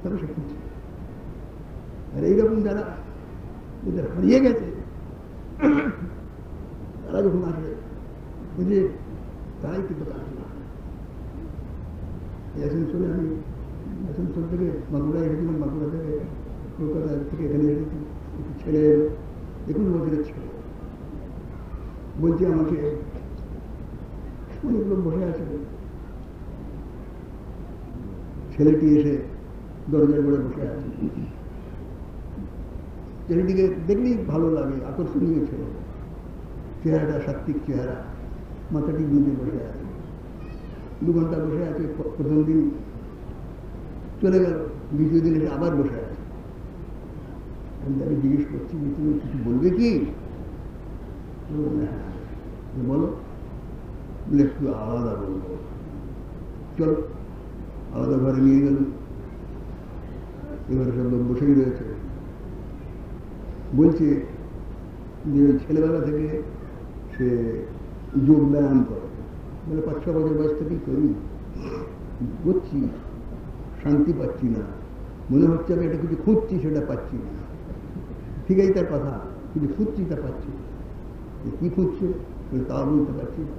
তবে সে খুঁজছে। আর এইরকম যারা এদের হারিয়ে গেছে, তারা যখন আসবে বুঝে তারাই কিন্তু কাজ না। আসানসোলে আমি আসানসোল থেকে বাঁকুড়া এসেছিলাম, বাঁকুড়া থেকে কলকাতা থেকে এখানে এসেছি। একটু ছেলে, 21 বছরের ছেলে, বলছে আমাকে, অনেক লোক বসে আছে, ছেলেটি এসে দরজার করে বসে আছে। ছেলেটিকে দেখলেই ভালো লাগে, আকর্ষণীয় ছেলে, চেহারাটা সাত্বিক চেহারা, মাথাটি গুঁজে বসে আছে। 2 ঘন্টা বসে আছে। প্রথম দিন চলে গেল, দ্বিতীয় দিন এসে আবার বসে আছে। আমি তাকে জিজ্ঞেস করছি, তুমি কিছু বলবে কি? বলো। বলে একটু আলাদা বলবো, চলো। আলাদা ঘরে নিয়ে গেল। এবারে সব লোক বসেই রয়েছে। বলছে যে ছেলেবেলা থেকে সে যোগ ব্যায়াম করে, বলে 5-6 বছর বয়স থেকেই করি, করছি, শান্তি পাচ্ছি না, মনে হচ্ছে আমি এটা কিছু খুঁজছি, সেটা পাচ্ছি না। ঠিক আছে তার কথা, কিছু খুঁজছি, তা পাচ্ছি না। কি খুঁজছে তা বলতে পারছি না,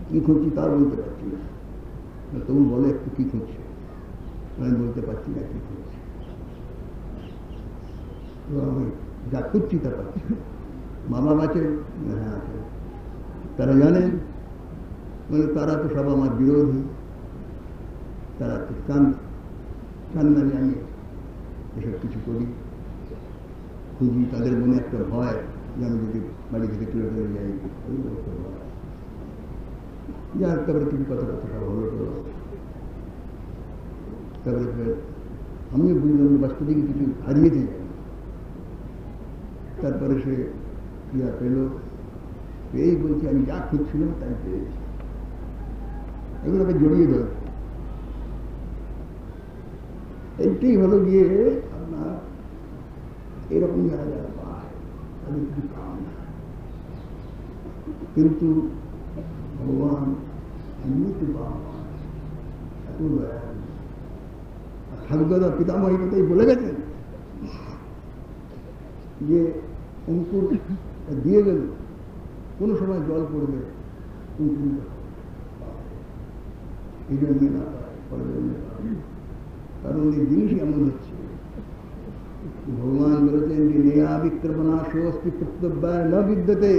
কি খুঁজছি তা বলতে পারছি না। তবু বলে একটু কি খুঁজছে, আমি বলতে পারছি না কি খুঁজছি। আমি যা খুঁজছি তা পাচ্ছি। মা বাবা আছে? হ্যাঁ আছে। তারা জানেন? মানে তারা তো সব আমার বিরোধী, তারা তো চান না যে আমি এসব কিছু করি, খুঁজি। তাদের মনে একটা ভয় যে আমি যদি বাড়ি থেকে চলে চলে যাই, যার তারপরে কিছু কথা সব হলো। তারপরে আমিও বুঝলাম বাস্তবিক কিছু হারিয়েছে। তারপরে সে ক্রিয়া পেল, এই বলছে আমি যা খুঁজছিলাম তাই পেয়েছি। এগুলোকে জড়িয়ে ধরে এইটাই হলো গিয়ে আপনার এরকম যারা যারা পায় তাদের কিছু কাম না। কিন্তু ভগবান এমনিতে পাওয়া এত দয়ালু। আর ঠাকুরদাদা পিতামহী কথাই বলে গেছেন যে অঙ্কুর দিয়ে গেল, কোনো সময় জল পড়বে, অঙ্কুর এই জন্য না পায়, পরের জন্য পায়। কারণ এই জিনিসই এমন হচ্ছে। ভগবান বলেছেন যে নেয়া বিক্রমণা সোস্তি কর্তব্যায় ন বিদ্যতে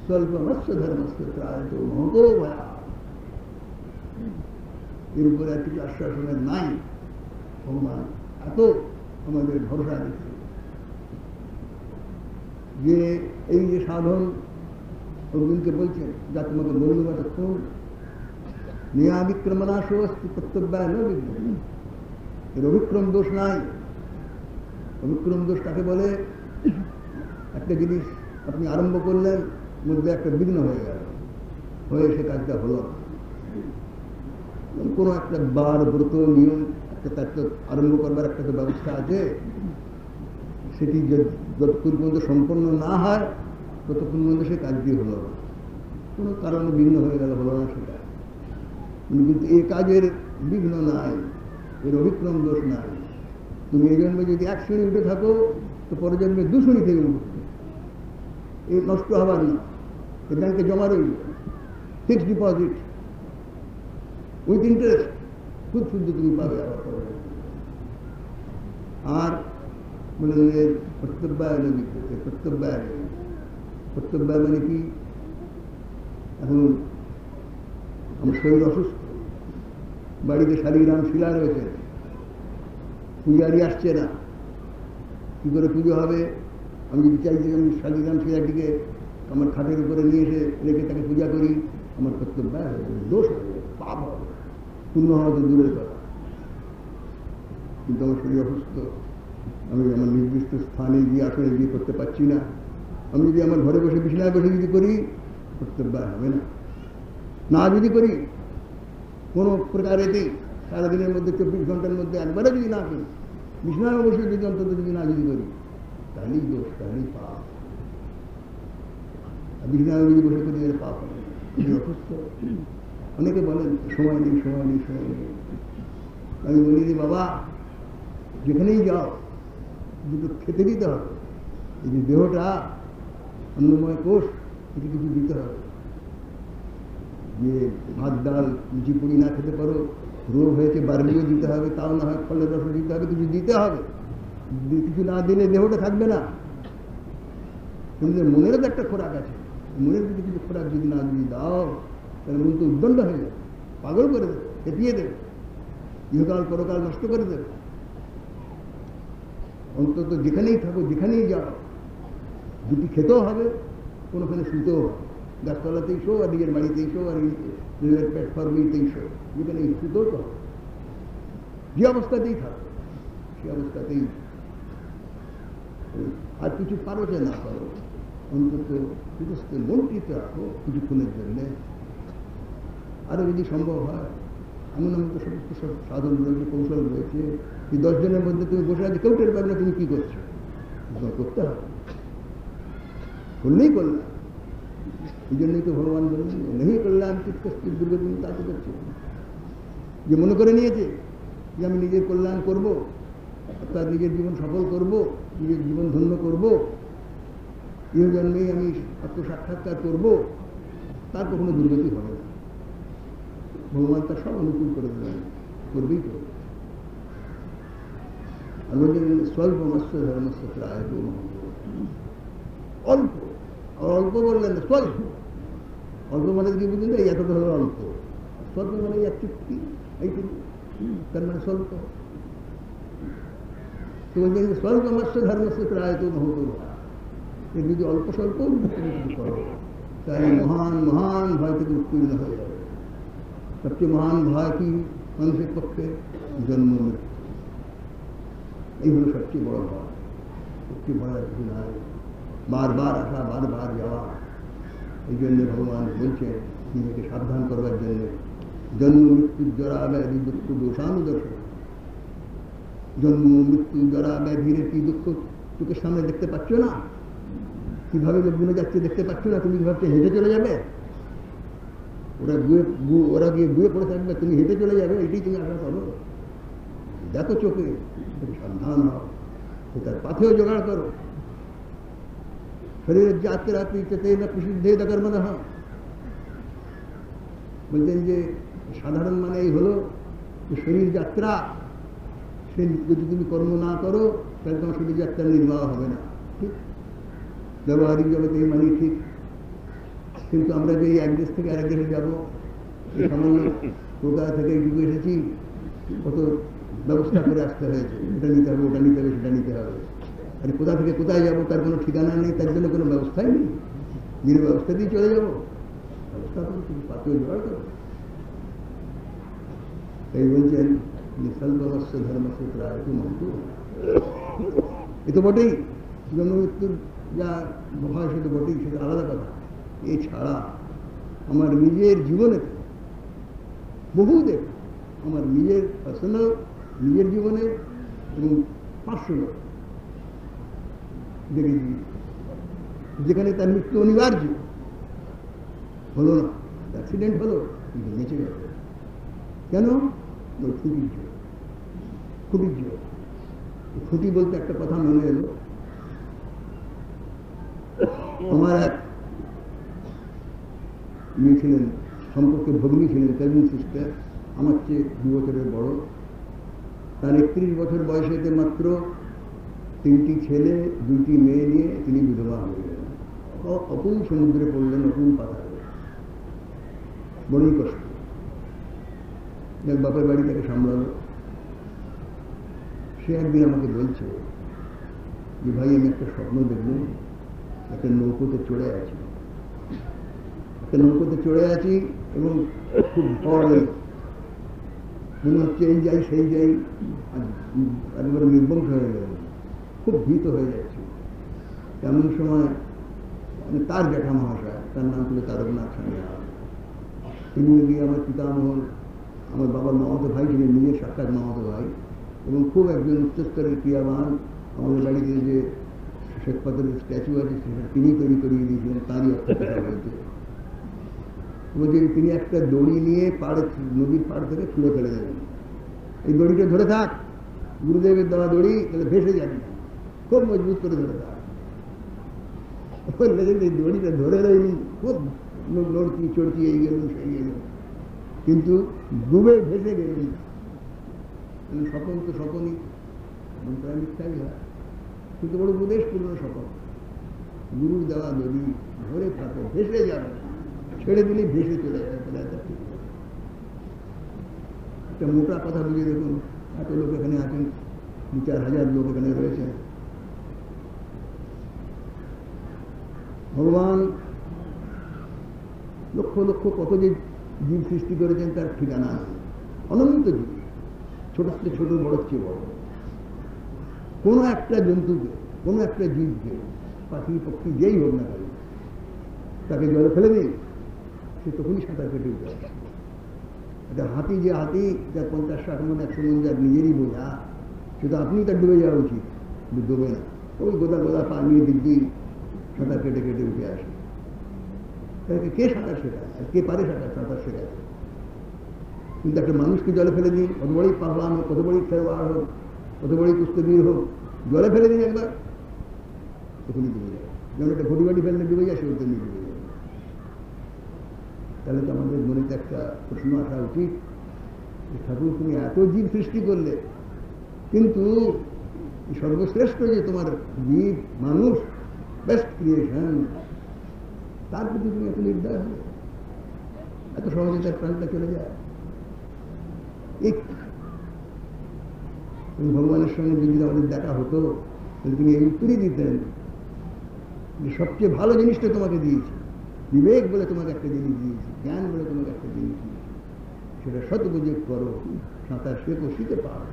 স্বল্পমস্য ধর্মস্য ত্রায়তো মহতো ভয়া। এর উপরে আর কিছু আশ্বাসনের নাই। ভগবান এত আমাদের ভরসা দিচ্ছে যে এই যে সাধন অর্জুনকে বলছেন, যা তোমাকে বলবো এতক্ষণ, নেয়া বিক্রমণা সোস্তি কর্তব্যায় ন বিদ্যতে, এর অভিক্রম দোষ নাই। অবিক্রম দোষ কাকে বলে? একটা জিনিস আপনি আরম্ভ করলেন, মধ্যে একটা বিঘ্ন হয়ে গেল, হয়ে সে কাজটা হলো না। কোনো একটা বার ব্রত নিয়ম একটা তার তো আরম্ভ করবার একটা তো ব্যবস্থা আছে, সেটি যতক্ষণ পর্যন্ত সম্পন্ন না হয় ততক্ষণ পর্যন্ত সে কাজটি হলো না, কোনো কারণে বিঘ্ন হয়ে গেল, হলো না সেটা। কিন্তু এই কাজের বিঘ্ন নাই, এর অবিক্রম দোষ নাই। তুমি এই জন্মে যদি 1 শ্রেণী উঠে থাকো তো পরের জন্মে 2 শ্রেণী থেকে উঠবে, এই নষ্ট হবার না, এই ব্যাংকে জমা রইল, ফিক্সড ডিপোজিট উইথ ইন্টারেস্ট, খুব শুদ্ধ তুমি পাবে আবার পরে। আর বলে কর্তব্যায় নদী, কর্তব্যায় মানে কি? এখন আমার শরীর অসুস্থ, বাড়িতে শালিগ্রাম শিলা রয়েছে, পূজারি আসছে না, কি করে পুজো হবে? আমি যদি চাই যে আমি শালিগ্রাম শিলাটিকে আমার খাটের উপরে নিয়ে এসে রেখে তাকে পূজা করি, আমার কর্তব্য দোষ হবে, পাপ হবে, পূর্ণ হওয়া তো দূরের কথা। কিন্তু আমার শরীর অসুস্থ, আমি আমার নির্দিষ্ট স্থানে গিয়ে আসলে গিয়ে করতে পারছি না। আমি যদি আমার ঘরে বসে বিছানায় বসে যদি করি, কর্তব্য হবে না। না যদি করি কোনো প্রকারেতেই সারাদিনের মধ্যে 24 ঘন্টার মধ্যে একবারে যদি না করি, বিছানায় বসে যদি অন্তত যদি না যদি করি, তাহলেই দোষ, তাহলেই পাপ। বিছানায় যদি বসে করি এর পাপ হবে, অসুস্থ। অনেকে বলেন সময় নেই, সময় নেই, সময় নেই। আমি বলি যে বাবা, যেখানেই যাও দুটো খেতে দিতে হবে। এই যে দেহটা অন্নময় কোষ, এটি কিছু দিতে হবে। যে ভাত ডাল লুচি পুরি না খেতে পারো, রোগ হয়েছে, বার্লিও দিতে হবে, তাও না হয় ফলের রস দিতে হবে, কিছু দিতে হবে। কিছু না দিলে দেহটা থাকবে না। কিন্তু মনেরও তো একটা খোরাক আছে, মনের যদি কিছু খোরাক যদি না যদি দাও, তাহলে মন তো উদ্দণ্ড হয়ে যাবে, পাগল করে দেবে, খেপিয়ে দেবে, ইহকাল পরকাল নষ্ট করে দেবে। অন্তত যেখানেই থাকো, যেখানেই যাও, দুটি খেতেও হবে, কোনোখানে শুতেও হবে। গাছতলাতেই শো, আর নিজের বাড়িতেই শো, আর রেলের প্ল্যাটফর্মেতেই শো, যেখানে শুতেও তো হবে। যে অবস্থাতেই থাকো সে অবস্থাতেই, আর কিছু পারো যে না পারো, অন্তত সুস্থ মনটিত রাখো কিছুক্ষণের জন্যে। আরও যদি সম্ভব হয়, এমন তো সমস্ত সব সাধন রয়েছে, কৌশল রয়েছে, এই 10 জনের মধ্যে তুমি বসে আছে, কেউ টের পাবে না তুমি কী করছো। করতে হবে, করলেই করলাম। এই জন্যই তো ভগবান বললেন, নেই করলাম চিৎকস্তির দুর্গদিন তাকে করছে। যে মনে করে নিয়েছে যে আমি নিজের কল্যাণ করব, অর্থাৎ নিজের জীবন সফল করব, নিজের জীবন ধন্য করব, এই জন্যেই আমি আত্মসাক্ষাৎকার করব, তার কখনো দুর্গতি হবে না। ভগবান তার সব অনুকূল করে দেবেন, করবেই করবে। আর বলছেন স্বল্প মৎস্য ধর্মস্য প্রায় অল্প, আর অল্প বললেন না, স্বল্প। অল্প মানে কি বুঝলেন? এই এতটা হলো অল্প। স্বল্প মানে এক চুক্তি, এইটুকু, তার মানে স্বল্প। তো বলছেন স্বল্প মৎস্য ধর্মস্য প্রায় তো মহত, এর যদি অল্প স্বল্প কিছু করো, তাহলে মহান মহান ভয় থেকে উত্তীর্ণ হয়ে যাবে। সবচেয়ে মহান ভয় কি মানুষের পক্ষে? জন্ম মৃত্যু। এই হলো সবচেয়ে বড় ভয়। সবচেয়ে ভয় আর কিছু নাই, বারবার আসা, বারবার যাওয়া। এই জন্য ভগবান বলছেন নিজেকে সাবধান করবার জন্য, জন্ম মৃত্যু জরা ব্যাধি দুঃখ দোষানুদর্শন। জন্ম মৃত্যু জরা ব্যাধির কি দুঃখ চোখের সামনে দেখতে পাচ্ছ না? কিভাবে লোক গুনে যাচ্ছে দেখতে পাচ্ছ না? তুমি ভাবছো হেঁটে চলে যাবে, ওরা গিয়ে গুয়ে পড়ে থাকবে, তুমি হেঁটে চলে যাবে, এটাই তুমি আশা করো? দেখো চোখে, সাবধান হও, তার পাথেও জোগাড় করো। শরীরের যাত্রা পিছতে না প্রসিদ্ধে কর্মদা। বলছেন যে সাধারণ মানে এই হলো শরীর যাত্রা, সে যদি তুমি কর্ম না করো তাহলে তোমার শরীর যাত্রা নির্বাহ হবে না। ঠিক, ব্যবহারিক জগতে এই মানে ঠিক। কিন্তু আমরা যে এক দেশ থেকে আরেক দেশে যাবো, এই সামান্য কলকাতা থেকে এইটুকু এসেছি, কত ব্যবস্থা করে আসতে হয়েছে, এটা নিতে হবে, ওটা নিতে হবে, সেটা নিতে হবে। আরে কোথা থেকে কোথায় যাবো তার কোনো ঠিকানা নেই, তার জন্য কোনো ব্যবস্থাই নেই। বিনা ব্যবস্থা দিয়ে চলে যাবো, ব্যবস্থা করো, তুমি পাথর জোগাড় করো। এই বলছেন স্বল্পমস্য ধর্মসূত্র আয়তু মহতু। এ তো বটেই, জন্ম মৃত্যুর যা হয় সে তো বটেই, সেটা আলাদা কথা। এছাড়া আমার নিজের জীবনে বহু দেখ, আমার নিজের পার্সোনাল, নিজের জীবনে এবং পার্সোনাল দেখেছি যেখানে তার মৃত্যু অনিবার্য হলো না, অ্যাক্সিডেন্ট হলো কিন্তু বেঁচে গেল। কেন? ওই খুঁটির জোর, খুঁটির জোর। খুঁটি বলতে একটা কথা মনে এলো, আমার এক মেয়ে ছিলেন, সম্পর্কে ভগ্নী ছিলেন, কাজিন সিস্টার, আমার চেয়ে 2 বছরের বড়। তার 31 বছর বয়সেতে মাত্র 3টি ছেলে 2টি মেয়ে নিয়ে তিনি বিধবা হয়ে গেলেন। অকুল সমুদ্রে পড়লেন, অকুল পাতালে, বড়ই কষ্ট। এক বাপের বাড়ি তাকে সামলালো। সে একদিন আমাকে বলছে যে ভাই আমি একটা স্বপ্ন দেখলাম, একটা নৌকোতে চড়ে আছি, একটা নৌকোতে চড়ে আছি এবং খুব ভয় মনে হচ্ছে এই যাই সেই যাই, একেবারে নির্বংশ হয়ে গেল, খুব ভীত হয়ে যাচ্ছে। এমন সময় তার জ্যাঠা মহাশয়, তার নাম ছিল তারকনাথ সান্যাল, তিনি গিয়ে আমার পিতামহ, আমার বাবার মামাতো ভাই ছিলেন, নিজের সাক্ষাৎ মামাতো ভাই, এবং খুব একজন উচ্চস্তরের ক্রিয়াবান। আমাদের বাড়িতে যে শেখ পাথরের স্ট্যাচু আছে সেটা তিনি তৈরি করিয়ে দিয়েছিলেন, তাঁরই অর্থটা হয়েছে। বলছে তিনি একটা দড়ি নিয়ে পাড়ে, নদীর পাড় থেকে ছুঁড়ে ফেলে দেবেন, এই দড়িটা ধরে থাক, গুরুদেবের দেওয়া দড়ি, তাহলে ভেসে যাবি, খুব মজবুত করে ধরে থাক। এই দড়িটা ধরে রইনি, খুব নড়ছি চড়ছি, এই গেল সেই গেল, কিন্তু ডুবে ভেসে গেলেন। স্বপন তো স্বপনই, প্রায় মিথ্যাই হয়, কিন্তু বড় উপদেশপূর্ণ স্বপন। গুরুর দেওয়া দড়ি ধরে থাকো, ভেসে যাবে, ছেড়ে দিলেই ভেসে চলে যাবে। একটা মোটা কথা বুঝে দেখুন, এত লোক এখানে আছেন, 2-4 হাজার লোক এখানে রয়েছে। ভগবান লক্ষ লক্ষ কত যে জীব সৃষ্টি করেছেন তার ঠিকানা আছে, অনন্ত জীব, ছোট থেকে ছোট, বড় চেয়ে বড়। কোনো একটা জন্তুকে, কোনো একটা জীবকে, পাখি পক্ষী যেই হোক না কেন, তাকে জলে ফেলে দিন, সে তখনই সাঁতার কেটে উঠে আসে। একটা হাতি, যে হাতি যার 50-60 মন 100 মন যার নিজেরই বোঝা, সেটা আপনি তার ডুবে যাওয়া উচিত, ডুবে না। ওই গোদা গোদা পা নিয়ে দিক দিয়ে সাঁতার কেটে কেটে উঠে আসে। তাকে কে সাঁতার শেখায়? কে পারে সাঁতার শেখায়? কিন্তু একটা মানুষকে জলে ফেলে দিন, কত বড়ই পাহলান হোক, কত বড়ই খেলোয়াড় হোক, কত বড়ই কুস্তিগীর হোক, জলে ফেলে দিন একবার, তখনই ডুবে যায়। যেমন একটা ঘটি বাটি ফেললে ডুবে যায়, সেও তেমনি ডুবে যায়। তাহলে তো আমাদের মনে একটা প্রশ্ন আসা উচিত, ঠাকুর তুমি এত জীব সৃষ্টি করলে, কিন্তু সর্বশ্রেষ্ঠ যে তোমার জীব মানুষ, বেস্ট ক্রিয়েশন, তার প্রতি তুমি এত নির্দয় হবে, এত সহজে তার প্রাণটা চলে যায়। ভগবানের সঙ্গে যদি আমাদের দেখা হতো, তাহলে তিনি এই উত্তরই দিতেন যে সবচেয়ে ভালো জিনিসটা তোমাকে দিয়েছি, বিবেক বলে তোমাকে একটা জিনিস দিয়েছি, জ্ঞান বলে তোমাকে একটা জিনিস দিয়েছি, সেটা সদুপযোগ করো, সাঁতার শেখো, শিখে পাও।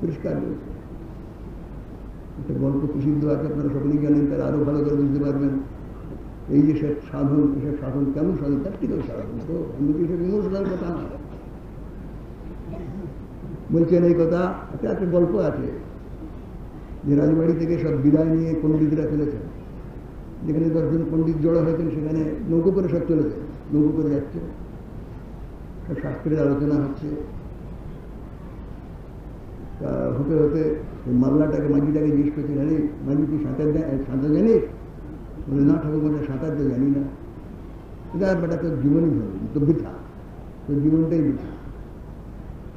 পরিষ্কার বলছে। একটা গল্প প্রসিদ্ধ আছে, আপনারা সকলেই জানেন, তারা আরো ভালো করে বুঝতে পারবেন। এই যে সাধন, এসব সাধন কেমন সাধন, তার থেকেও সাধন তো এসব ইমোশনাল কথা না। বলছেন এই কথা, একটা গল্প আছে যে রাজবাড়ি থেকে সব বিদায় নিয়ে পণ্ডিতরা চলেছেন, যেখানে 10 জন পণ্ডিত জড়ো হয়েছেন, সেখানে নৌকো করে সব চলেছে, নৌকো করে যাচ্ছে, সব শাস্ত্রের আলোচনা হচ্ছে। হতে হতে মামলাটাকে, মাঝিটাকে জিজ্ঞেস করছে, আরে মাঝি তুই সাঁতার জানিস? বলে না ঠাকুর, বলে সাঁতার তো জানি না। এটা বেটা তোর জীবনই হল, তো বৃথা, তোর জীবনটাই বৃথা।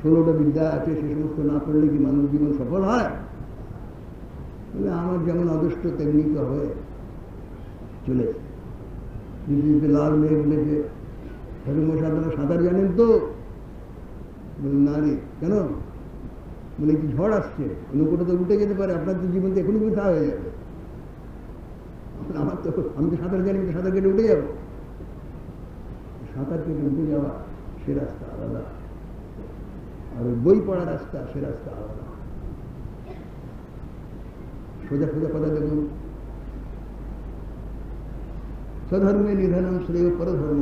16টা বিদ্যা আছে, সে সমস্ত না পড়লে কি মানব জীবন সফল হয়? বলে আমার যেমন অদৃষ্ট তেমনি তো হয়ে চলেছে। পৃথিবীতে লাল মেয়ে বলেছে, ঠাকুর মশাই আপনারা সাঁতার জানেন তো? বলে না রে, কেন? বলে কি ঝড় আসছে, নৌকোটা তো উঠে যেতে পারে, আপনার তো জীবন তো এখনই বৃথা হয়ে যাবে। আমার তো, আমি তো সাঁতার জানি, সাঁতার কেটে উঠে যাবো। সাঁতার কেটে উঠে যাওয়া সে রাস্তা আলাদা, আর বই পড়া রাস্তা সে রাস্তা আলাদা। সোজা সোজা কথা দেখুন, স্বধর্মে নিধনম শ্রেয় পরধর্ম।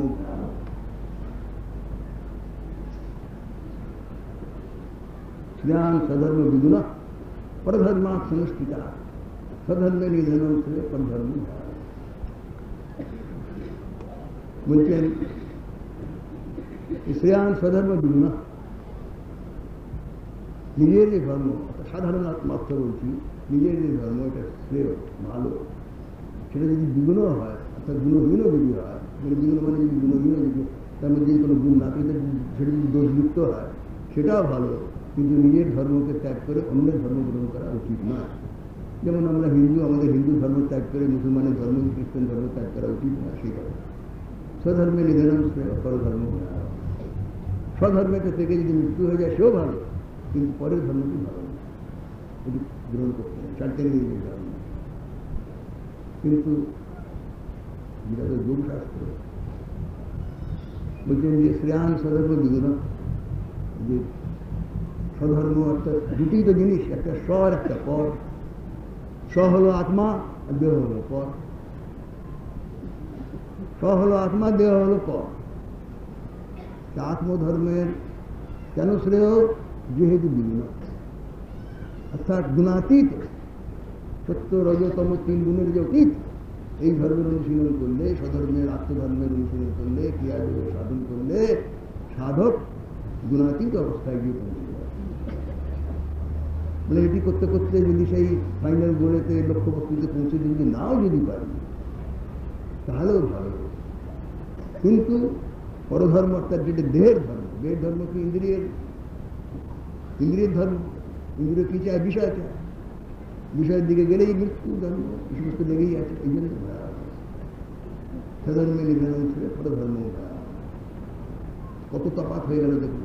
শ্রেয়ান স্বধর্ম বিগুণ পরধর্মা সংস্কৃতা, স্বধর্মে নিধনম শ্রেয় পরধর্ম। বলছেন শ্রেয়ান স্বধর্ম বিগুণ, নিজের যে ধর্ম, সাধারণ অর্থ বলছি, নিজের যে ধর্ম এটা শ্রেয় ভালো, সেটা যদি বিগুণ হয় অর্থাৎ গুণহীনও যদি হয়, বিগুণ মানে যদি গুণহীন যদি তার মধ্যে যদি কোনো গুণ না থাকে সেটা যদি দোষযুক্ত হয় সেটাও ভালো, কিন্তু নিজের ধর্মকে ত্যাগ করে অন্যের ধর্ম গ্রহণ করা উচিত নয়। যেমন আমরা হিন্দু, আমাদের হিন্দু ধর্ম ত্যাগ করে মুসলমানের ধর্ম, খ্রিস্টান ধর্ম ত্যাগ করা উচিত নয়, সেই কথা। স্বধর্মে নিধনম শ্রেয় পরধর্ম। স্বধর্মের থেকে যদি মৃত্যু হয়ে যায় সেও ভালো, কিন্তু পরের ধর্মটি ভালো না, এটি গ্রহণ করতে হয়, চারটে নিজের ধর্ম। কিন্তু যেটা তো যোগশাস্ত্র বলছেন যে শ্রেয়ান স্বধর্ম বিগুণ, যে স্বধর্ম অর্থাৎ দুটি তো জিনিস, একটা স্ব আর একটা পর। স্ব হলো আত্মা আর দেহ হলো পর। স্ব হলো আত্মা, দেহ হলো পর। আত্মধর্মের কেন শ্রেয়? যেহেতু বিগুণ অর্থাৎ গুণাতীত, সত্য রজতম তিন গুণের যে অতীত, এই ধর্মের অনুশীলন করলে, স্বধর্মের আত্মধর্মের অনুশীলন করলে, ক্রিয়াযোগ সাধন করলে সাধক গুণাতীত অবস্থায় গিয়ে পৌঁছে যায়। মানে এটি করতে করতে যদি সেই ফাইনাল গোলেতে লক্ষ্যবস্তুতে পৌঁছে যদি নাও যদি পারি তাহলেও ভালো। কিন্তু পরধর্ম অর্থাৎ যেটা দেহের ধর্ম, দেহের ধর্ম কি ইন্দ্রিয়ের ধর্ম। ইন্দ্রিয় কি চায়? বিষয় চায়। বিষয়ের দিকে গেলেই মৃত্যু, ধর্ম এই সমস্ত লেগেই আছে। এই জন্য স্বধর্মে নিধনম শ্রেয় পরধর্ম। কত তফাৎ হয়ে গেল দেখুন।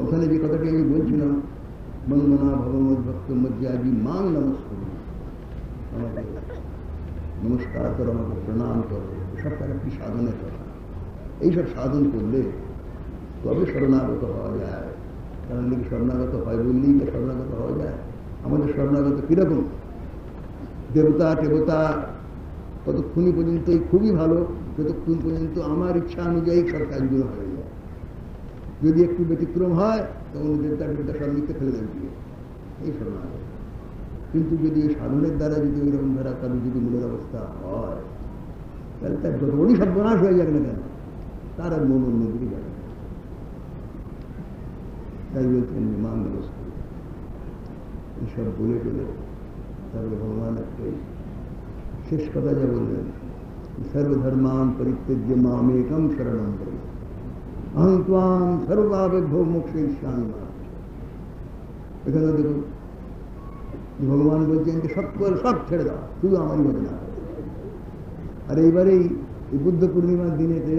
ওখানে যে কথাটি আমি বলছিলাম, বন্দনা ভগবত ভক্ত মজ্জাজি মাং নমস্কার, আমাকে নমস্কার করো, আমাকে প্রণাম করো, সব তার একটি সাধনের কথা। এইসব সাধন করলে তবে শরণাগত হওয়া যায়। কারণ নাকি শরণাগত হয় বললেই তো শরণাগত হওয়া যায়। আমাদের শরণাগত কীরকম? দেবতা টেবতা ততক্ষণই পর্যন্তই খুবই ভালো, যতক্ষণ পর্যন্ত আমার ইচ্ছা অনুযায়ী সব কাজগুলো হয়ে যায়। যদি একটু ব্যতিক্রম হয় তখন দেবতা টেবতা সব মিথ্যে ফেলে দেবে, এই শরণাগত। কিন্তু যদি সাধনের দ্বারা যদি ওইরকম ধারা কারো যদি মনের অবস্থা হয়, তাহলে তার যত বড়ই সর্বনাশ হয়ে যাবে না কেন, তার আর মন অন্য দিকে যাবে। তাই বলছেন মান নমস্কার। এইসব বলে গেলে তারপরে ভগবান একটাই শেষ কথা যা বললেন, সর্বধর্মান পরিত্যজ্য মামেকম শরণম ব্রজ, অহং ত্বাং সর্বপাপেভ্যো মোক্ষয়িষ্যামি মা। এখানে দেখুন ভগবান বলছেন যে সব ছেড়ে দাও, শুধু আমারই ভজনা। আর এইবারেই এই বুদ্ধ পূর্ণিমার দিনেতে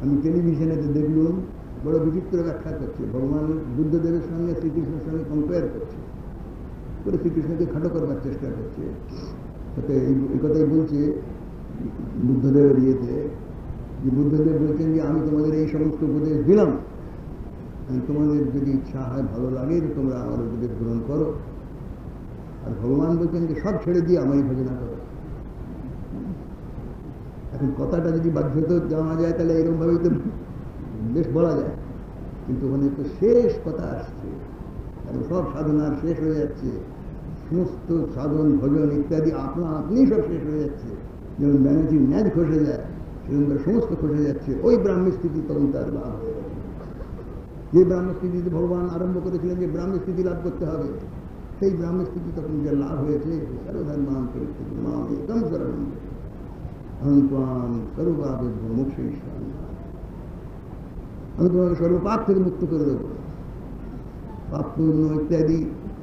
আমি টেলিভিশনেতে দেখলাম, বড় বিচিত্র ব্যাখ্যা করছে। ভগবান বুদ্ধদেবের সঙ্গে শ্রীকৃষ্ণের সঙ্গে কম্পেয়ার করছে, করে শ্রীকৃষ্ণকে খাটো করবার চেষ্টা করছে। তাতে এই কথাই বলছে বুদ্ধদেবের ইয়েতে, যে বুদ্ধদেব বলছেন যে আমি তোমাদের এই সমস্ত উপদেশ দিলাম, তোমাদের যদি ইচ্ছা হয় ভালো লাগে তো তোমরা আমার উপদেশ গ্রহণ করো। আর ভগবান বলছেন যে সব ছেড়ে দিয়ে আমারই ভজনা করো। এখন কথাটা যদি বাধ্যতা জানা যায় তাহলে এরকমভাবেই তো বেশ বলা যায়, কিন্তু ওখানে তো শেষ কথা আসছে, কারণ সব সাধনার শেষ হয়ে যাচ্ছে, সমস্ত সাধন ভজন ইত্যাদি আপনা আপনি সব শেষ হয়ে যাচ্ছে। যেমন ব্যানার্জির ম্যাচ খসে যায়, সেরকম সমস্ত খসে যাচ্ছে। ওই ব্রাহ্মী স্থিতি তখন তার লাভ হয়ে গেল। যে ব্রাহ্মী স্থিতিতে ভগবান আরম্ভ করেছিলেন যে ব্রাহ্মী স্থিতি লাভ করতে হবে, সেই ব্রাহ্মী স্থিতি তখন যে লাভ হয়েছে, সর্বধর্মান পরিত্যজ্য মামেকম শরণম ব্রজ, অহং ত্বাং সর্বপাপেভ্যো মোক্ষয়িষ্যামি মা। আমি তোমাকে সর্বপাপ থেকে মুক্ত করে দেবো। পাপ পূর্ণ ইত্যাদি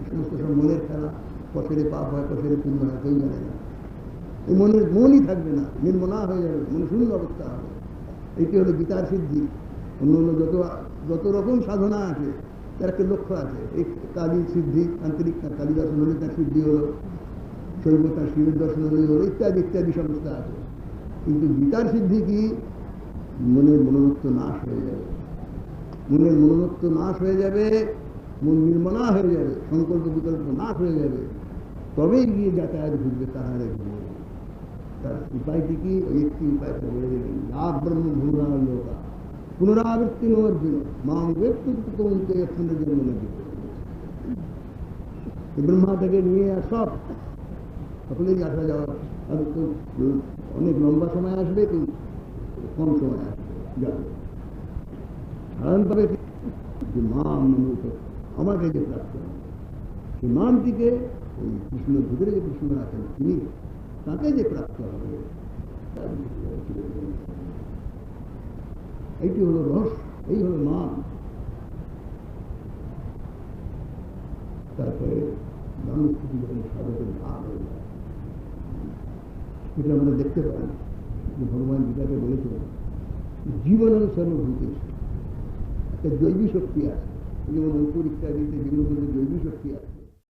সমস্ত সব মনের খেলা, কষেরে পাপ হয় কষেরে পূর্ণ হয় কেউ জানে না। এই মনই থাকবে না, নির্মলা হয়ে যাবে, মনে শূন্য অবস্থা হবে। এটি হলো গীতার সিদ্ধি। অন্য অন্য যত রকম সাধনা আছে তার একটা লক্ষ্য আছে। এই কালীর সিদ্ধি, আন্তরিক কালী দর্শন হলে তার সিদ্ধি হলো, শৈব তার শিবের দর্শন হলেই হলো, ইত্যাদি ইত্যাদি সমস্ত আছে। কিন্তু গীতার সিদ্ধি কি? মনের মনোনত্ব নাশ হয়ে যাবে। মনের মনোনত্ব নাশ হয়ে যাবে, মন নির্মলা হয়ে যাবে, সংকল্প বিকল্প নাশ হয়ে যাবে, তবেই গিয়ে যাতায়াত ঘুরবে, তাহারে ঘুরবে। তার উপায়টি কি? ওই একটি উপায়টা বলে দেবেন, না ব্রহ্ম ভূরালোকা পুনরাবৃত্তি নর্জুন মাম ব্যক্তিত্ব কৌন্তে পুনর্জন্ম নদী। ব্রহ্মা থেকে নিয়ে আর সব সকলেই আসা যাওয়া, আর তো অনেক লম্বা সময় আসবে, তো কম সময় আসবে, যাবে সাধারণভাবে যে মাম আমাকে যে প্রাপ্ত হবে, সেই মামটিকে ওই কৃষ্ণ ভিতরে যে কৃষ্ণ আছেন তিনি, তাকে যে প্রাপ্ত হবে, এইটি হলো রহস্য, এই হলো নাম। তারপরে মানুষটি যখন সাধকের ভাব হয়ে যায়, এটা আমরা দেখতে পাই যে ভগবান গীতাকে বলেছেন জীবন সর্বভূতে একটা জৈবিক শক্তি আছে, যেমন অঙ্কুর ইত্যাদিতে যেগুলো মধ্যে জৈবিক শক্তি আছে,